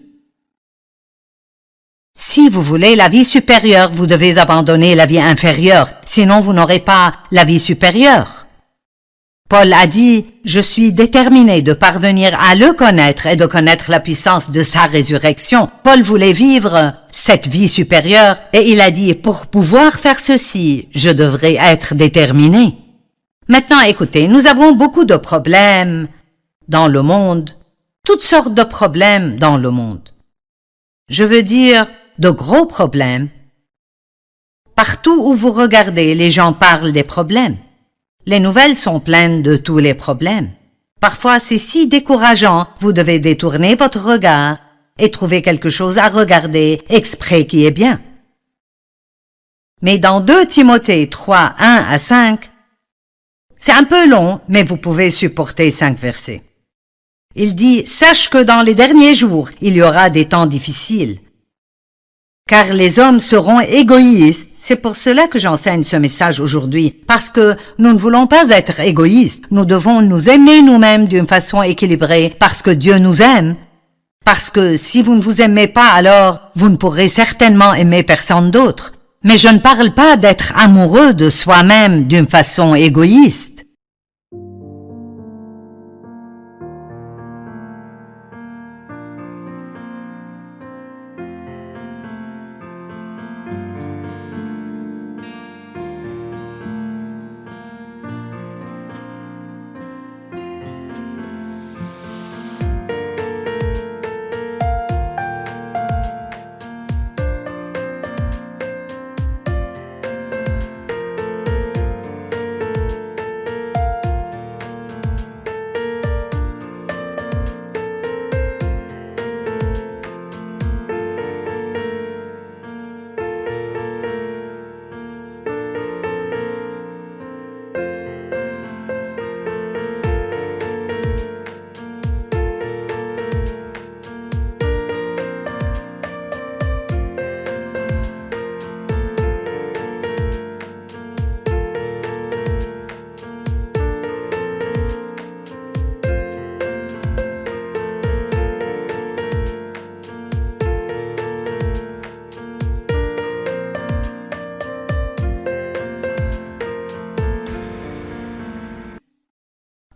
Si vous voulez la vie supérieure, vous devez abandonner la vie inférieure, sinon vous n'aurez pas la vie supérieure. Paul a dit, « Je suis déterminé de parvenir à le connaître et de connaître la puissance de sa résurrection. » Paul voulait vivre cette vie supérieure et il a dit, « Pour pouvoir faire ceci, je devrais être déterminé. » Maintenant, écoutez, nous avons beaucoup de problèmes dans le monde, toutes sortes de problèmes dans le monde. Je veux dire, de gros problèmes. Partout où vous regardez, les gens parlent des problèmes. Les nouvelles sont pleines de tous les problèmes. Parfois, c'est si décourageant, vous devez détourner votre regard et trouver quelque chose à regarder exprès qui est bien. Mais dans 2 Timothée 3, 1 à 5, c'est un peu long, mais vous pouvez supporter 5 versets. Il dit « Sache que dans les derniers jours, il y aura des temps difficiles. » Car les hommes seront égoïstes. C'est pour cela que j'enseigne ce message aujourd'hui, parce que nous ne voulons pas être égoïstes. Nous devons nous aimer nous-mêmes d'une façon équilibrée, parce que Dieu nous aime. Parce que si vous ne vous aimez pas, alors vous ne pourrez certainement aimer personne d'autre. Mais je ne parle pas d'être amoureux de soi-même d'une façon égoïste.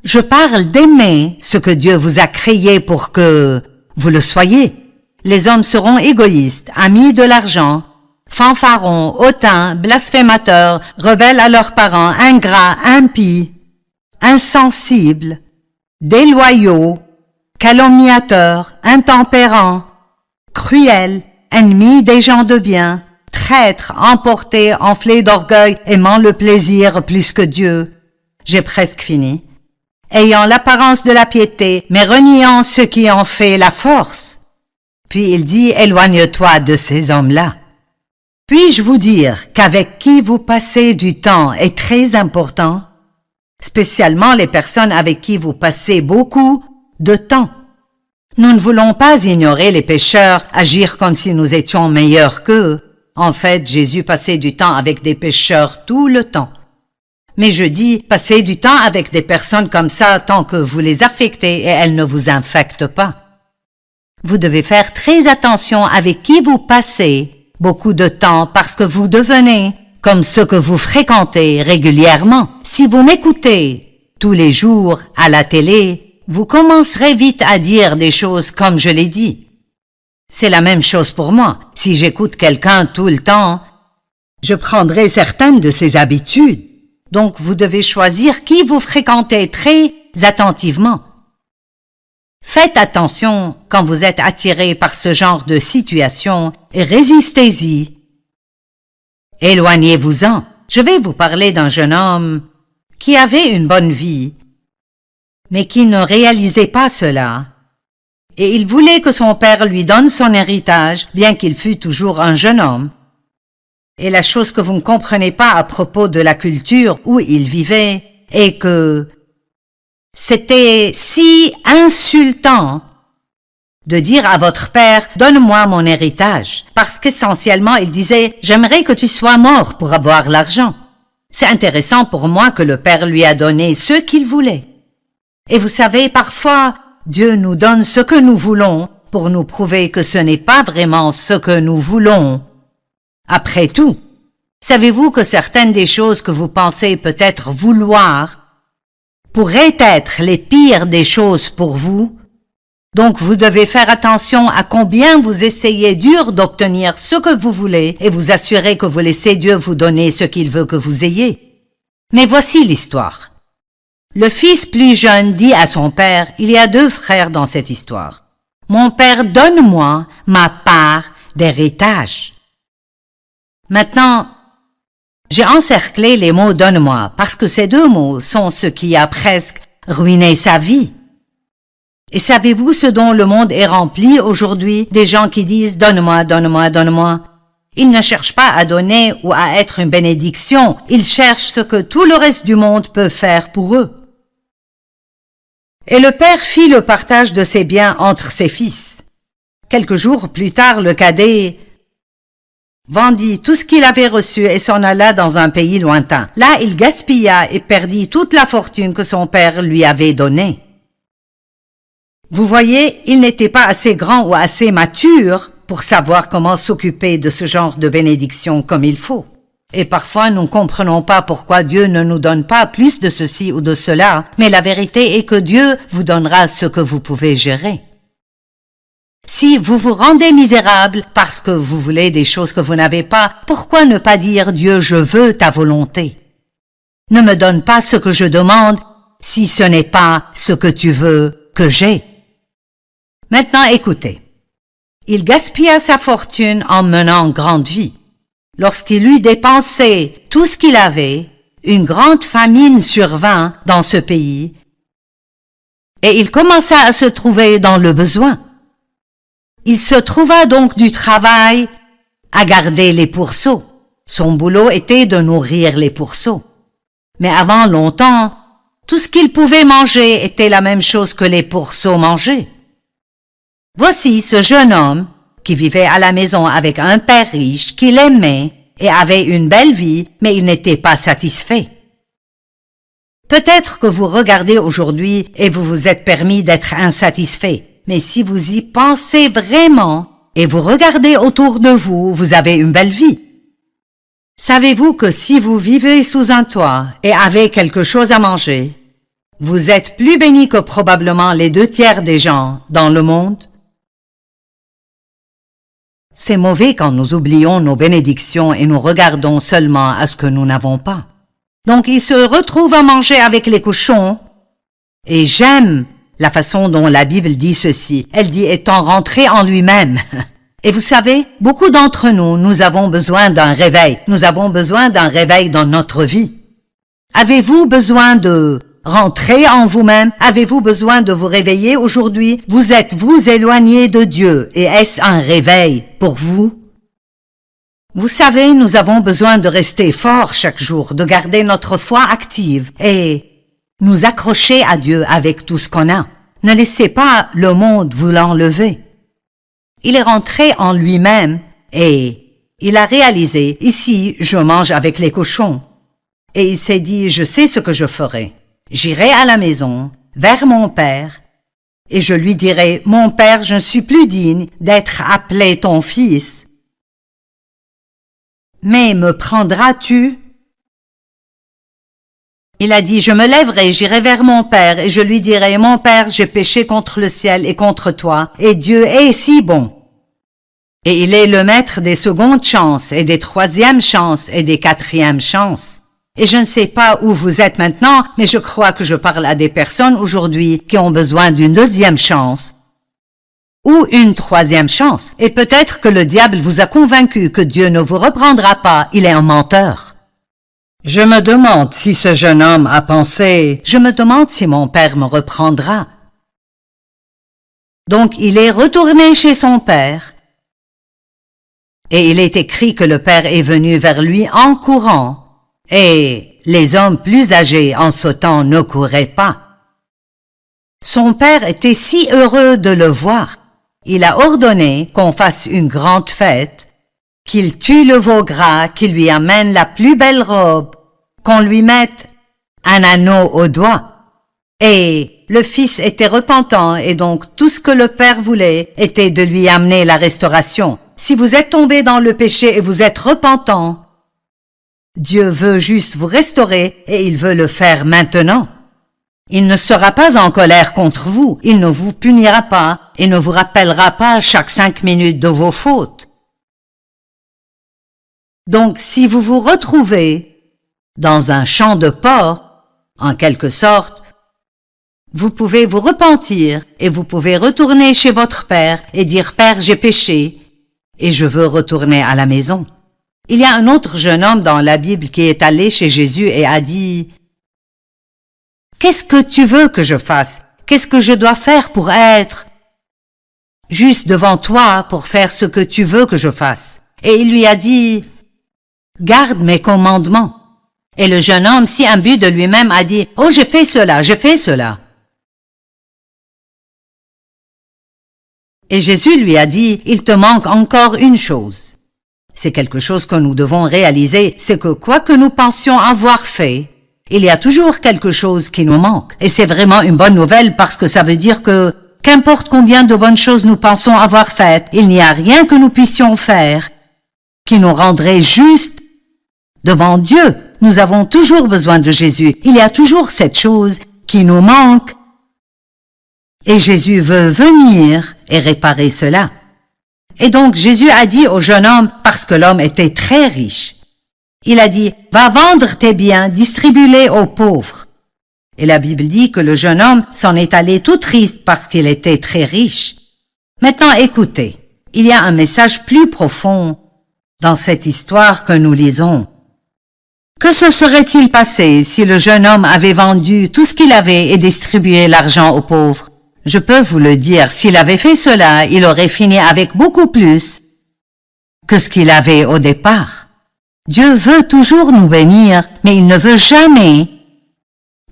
Je parle d'aimer ce que Dieu vous a créé pour que vous le soyez. Les hommes seront égoïstes, amis de l'argent, fanfarons, hautains, blasphémateurs, rebelles à leurs parents, ingrats, impies, insensibles, déloyaux, calomniateurs, intempérants, cruels, ennemis des gens de bien, traîtres, emportés, enflés d'orgueil, aimant le plaisir plus que Dieu. J'ai presque fini. Ayant l'apparence de la piété, mais reniant ce qui en fait la force. Puis il dit, éloigne-toi de ces hommes-là. Puis-je vous dire qu'avec qui vous passez du temps est très important, spécialement les personnes avec qui vous passez beaucoup de temps. Nous ne voulons pas ignorer les pécheurs, agir comme si nous étions meilleurs qu'eux. En fait, Jésus passait du temps avec des pécheurs tout le temps. Mais je dis, passez du temps avec des personnes comme ça tant que vous les affectez et elles ne vous infectent pas. Vous devez faire très attention avec qui vous passez beaucoup de temps parce que vous devenez comme ceux que vous fréquentez régulièrement. Si vous m'écoutez tous les jours à la télé, vous commencerez vite à dire des choses comme je l'ai dit. C'est la même chose pour moi. Si j'écoute quelqu'un tout le temps, je prendrai certaines de ses habitudes. Donc, vous devez choisir qui vous fréquentez très attentivement. Faites attention quand vous êtes attiré par ce genre de situation et résistez-y. Éloignez-vous-en. Je vais vous parler d'un jeune homme qui avait une bonne vie, mais qui ne réalisait pas cela. Et il voulait que son père lui donne son héritage, bien qu'il fût toujours un jeune homme. Et la chose que vous ne comprenez pas à propos de la culture où il vivait est que c'était si insultant de dire à votre père « Donne-moi mon héritage » parce qu'essentiellement il disait « J'aimerais que tu sois mort pour avoir l'argent ». C'est intéressant pour moi que le père lui a donné ce qu'il voulait. Et vous savez, parfois, Dieu nous donne ce que nous voulons pour nous prouver que ce n'est pas vraiment ce que nous voulons. Après tout, savez-vous que certaines des choses que vous pensez peut-être vouloir pourraient être les pires des choses pour vous? Donc vous devez faire attention à combien vous essayez dur d'obtenir ce que vous voulez et vous assurer que vous laissez Dieu vous donner ce qu'il veut que vous ayez. Mais voici l'histoire. Le fils plus jeune dit à son père, il y a 2 frères dans cette histoire. « Mon père, donne-moi ma part d'héritage. » Maintenant, j'ai encerclé les mots « donne-moi » parce que ces 2 mots sont ce qui a presque ruiné sa vie. Et savez-vous ce dont le monde est rempli aujourd'hui? Des gens qui disent « donne-moi, donne-moi, donne-moi ». Ils ne cherchent pas à donner ou à être une bénédiction, ils cherchent ce que tout le reste du monde peut faire pour eux. Et le père fit le partage de ses biens entre ses fils. Quelques jours plus tard, le cadet vendit tout ce qu'il avait reçu et s'en alla dans un pays lointain. Là, il gaspilla et perdit toute la fortune que son père lui avait donnée. Vous voyez, il n'était pas assez grand ou assez mature pour savoir comment s'occuper de ce genre de bénédiction comme il faut. Et parfois, nous ne comprenons pas pourquoi Dieu ne nous donne pas plus de ceci ou de cela, mais la vérité est que Dieu vous donnera ce que vous pouvez gérer. Si vous vous rendez misérable parce que vous voulez des choses que vous n'avez pas, pourquoi ne pas dire « Dieu, je veux ta volonté ». Ne me donne pas ce que je demande si ce n'est pas ce que tu veux que j'ai. Maintenant, écoutez. Il gaspilla sa fortune en menant grande vie. Lorsqu'il eut dépensé tout ce qu'il avait, une grande famine survint dans ce pays et il commença à se trouver dans le besoin. Il se trouva donc du travail à garder les pourceaux. Son boulot était de nourrir les pourceaux. Mais avant longtemps, tout ce qu'il pouvait manger était la même chose que les pourceaux mangeaient. Voici ce jeune homme qui vivait à la maison avec un père riche qu'il aimait et avait une belle vie, mais il n'était pas satisfait. Peut-être que vous regardez aujourd'hui et vous vous êtes permis d'être insatisfait. Mais si vous y pensez vraiment et vous regardez autour de vous, vous avez une belle vie. Savez-vous que si vous vivez sous un toit et avez quelque chose à manger, vous êtes plus béni que probablement les 2/3 des gens dans le monde? C'est mauvais quand nous oublions nos bénédictions et nous regardons seulement à ce que nous n'avons pas. Donc il se retrouve à manger avec les cochons et j'aime la façon dont la Bible dit ceci. Elle dit étant rentré en lui-même. Et vous savez, beaucoup d'entre nous, nous avons besoin d'un réveil. Nous avons besoin d'un réveil dans notre vie. Avez-vous besoin de rentrer en vous-même? Avez-vous besoin de vous réveiller aujourd'hui? Vous êtes-vous éloigné de Dieu et est-ce un réveil pour vous? Vous savez, nous avons besoin de rester forts chaque jour, de garder notre foi active et nous accrocher à Dieu avec tout ce qu'on a. Ne laissez pas le monde vous l'enlever. Il est rentré en lui-même et il a réalisé, ici, je mange avec les cochons. Et il s'est dit, je sais ce que je ferai. J'irai à la maison, vers mon père, et je lui dirai, mon père, je ne suis plus digne d'être appelé ton fils. Mais me prendras-tu? Il a dit, je me lèverai, j'irai vers mon père, et je lui dirai, mon père, j'ai péché contre le ciel et contre toi, et Dieu est si bon. Et il est le maître des secondes chances, et des troisièmes chances, et des quatrièmes chances. Et je ne sais pas où vous êtes maintenant, mais je crois que je parle à des personnes aujourd'hui qui ont besoin d'une deuxième chance, ou une troisième chance. Et peut-être que le diable vous a convaincu que Dieu ne vous reprendra pas, il est un menteur. Je me demande si ce jeune homme a pensé, je me demande si mon père me reprendra. Donc il est retourné chez son père, et il est écrit que le père est venu vers lui en courant, et les hommes plus âgés en ce temps ne couraient pas. Son père était si heureux de le voir. Il a ordonné qu'on fasse une grande fête, qu'il tue le veau gras, qu'il lui amène la plus belle robe, qu'on lui mette un anneau au doigt. Et le fils était repentant et donc tout ce que le père voulait était de lui amener la restauration. Si vous êtes tombé dans le péché et vous êtes repentant, Dieu veut juste vous restaurer et il veut le faire maintenant. Il ne sera pas en colère contre vous, il ne vous punira pas et ne vous rappellera pas chaque 5 minutes de vos fautes. Donc si vous vous retrouvez dans un champ de porc, en quelque sorte, vous pouvez vous repentir et vous pouvez retourner chez votre père et dire « Père, j'ai péché et je veux retourner à la maison ». Il y a un autre jeune homme dans la Bible qui est allé chez Jésus et a dit « Qu'est-ce que tu veux que je fasse? Qu'est-ce que je dois faire pour être juste devant toi pour faire ce que tu veux que je fasse? » Et il lui a dit « Garde mes commandements. » Et le jeune homme, si imbu de lui-même, a dit « Oh, j'ai fait cela, j'ai fait cela. » Et Jésus lui a dit, il te manque encore une chose. C'est quelque chose que nous devons réaliser, c'est que quoi que nous pensions avoir fait, il y a toujours quelque chose qui nous manque. Et c'est vraiment une bonne nouvelle parce que ça veut dire que, qu'importe combien de bonnes choses nous pensons avoir faites, il n'y a rien que nous puissions faire qui nous rendrait justes devant Dieu. Nous avons toujours besoin de Jésus. Il y a toujours cette chose qui nous manque. Et Jésus veut venir et réparer cela. Et donc Jésus a dit au jeune homme, parce que l'homme était très riche, il a dit, va vendre tes biens, distribue-les aux pauvres. Et la Bible dit que le jeune homme s'en est allé tout triste parce qu'il était très riche. Maintenant écoutez, il y a un message plus profond dans cette histoire que nous lisons. Que se serait-il passé si le jeune homme avait vendu tout ce qu'il avait et distribué l'argent aux pauvres? Je peux vous le dire, s'il avait fait cela, il aurait fini avec beaucoup plus que ce qu'il avait au départ. Dieu veut toujours nous bénir, mais il ne veut jamais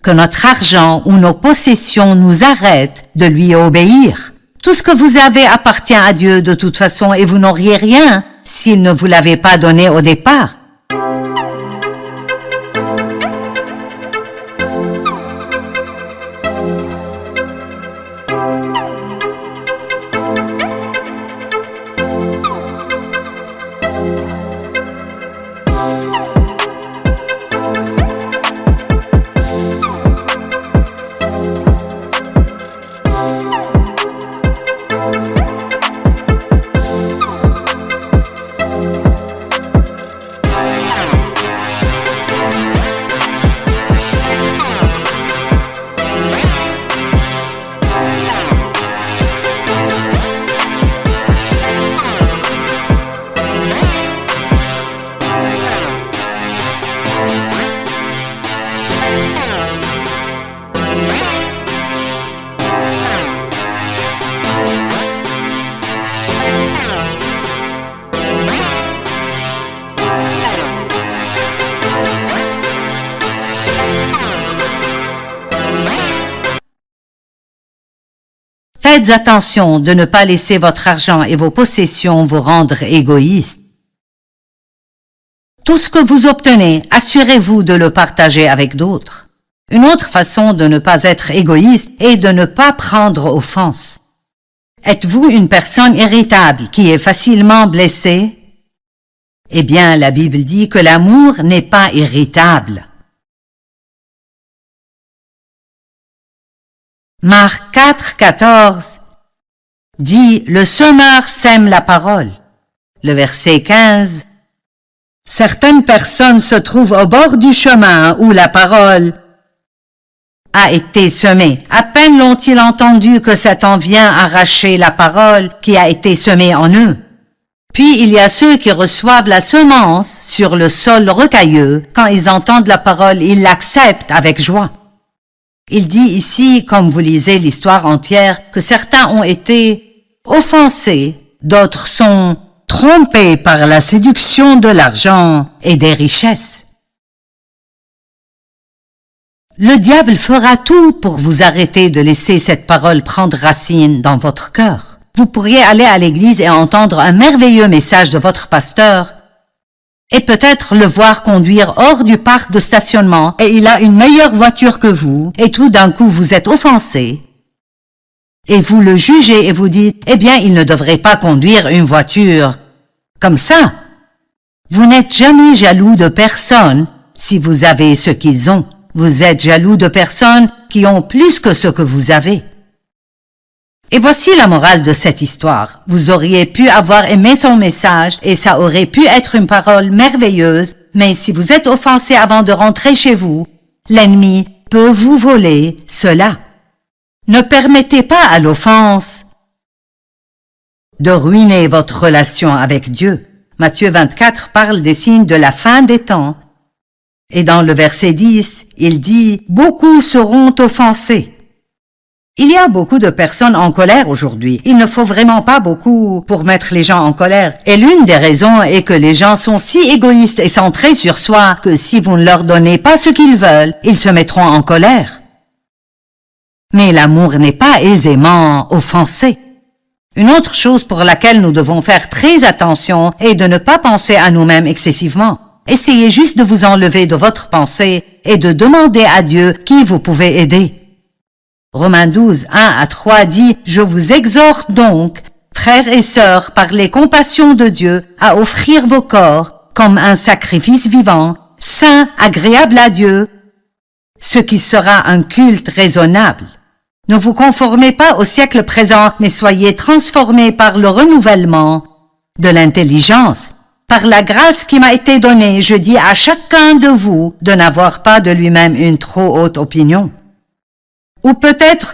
que notre argent ou nos possessions nous arrêtent de lui obéir. Tout ce que vous avez appartient à Dieu de toute façon et vous n'auriez rien s'il ne vous l'avait pas donné au départ. Faites attention de ne pas laisser votre argent et vos possessions vous rendre égoïste. Tout ce que vous obtenez, assurez-vous de le partager avec d'autres. Une autre façon de ne pas être égoïste est de ne pas prendre offense. Êtes-vous une personne irritable qui est facilement blessée? Eh bien, la Bible dit que l'amour n'est pas irritable. Marc 4, 14 dit « Le semeur sème la parole ». Le verset 15 « Certaines personnes se trouvent au bord du chemin où la parole a été semée. À peine l'ont-ils entendu que Satan vient arracher la parole qui a été semée en eux. Puis il y a ceux qui reçoivent la semence sur le sol rocailleux. Quand ils entendent la parole, ils l'acceptent avec joie. » Il dit ici, comme vous lisez l'histoire entière, que certains ont été offensés, d'autres sont trompés par la séduction de l'argent et des richesses. Le diable fera tout pour vous arrêter de laisser cette parole prendre racine dans votre cœur. Vous pourriez aller à l'église et entendre un merveilleux message de votre pasteur, et peut-être le voir conduire hors du parc de stationnement et il a une meilleure voiture que vous et tout d'un coup vous êtes offensé et vous le jugez et vous dites « Eh bien, il ne devrait pas conduire une voiture comme ça. » Vous n'êtes jamais jaloux de personne si vous avez ce qu'ils ont. Vous êtes jaloux de personnes qui ont plus que ce que vous avez. Et voici la morale de cette histoire. Vous auriez pu avoir aimé son message et ça aurait pu être une parole merveilleuse, mais si vous êtes offensé avant de rentrer chez vous, l'ennemi peut vous voler cela. Ne permettez pas à l'offense de ruiner votre relation avec Dieu. Matthieu 24 parle des signes de la fin des temps. Et dans le verset 10, il dit « Beaucoup seront offensés ». Il y a beaucoup de personnes en colère aujourd'hui. Il ne faut vraiment pas beaucoup pour mettre les gens en colère. Et l'une des raisons est que les gens sont si égoïstes et centrés sur soi que si vous ne leur donnez pas ce qu'ils veulent, ils se mettront en colère. Mais l'amour n'est pas aisément offensé. Une autre chose pour laquelle nous devons faire très attention est de ne pas penser à nous-mêmes excessivement. Essayez juste de vous enlever de votre pensée et de demander à Dieu qui vous pouvez aider. Romains 12, 1 à 3 dit « Je vous exhorte donc, frères et sœurs, par les compassions de Dieu, à offrir vos corps comme un sacrifice vivant, saint, agréable à Dieu, ce qui sera un culte raisonnable. Ne vous conformez pas au siècle présent, mais soyez transformés par le renouvellement de l'intelligence. Par la grâce qui m'a été donnée, je dis à chacun de vous de n'avoir pas de lui-même une trop haute opinion. Ou peut-être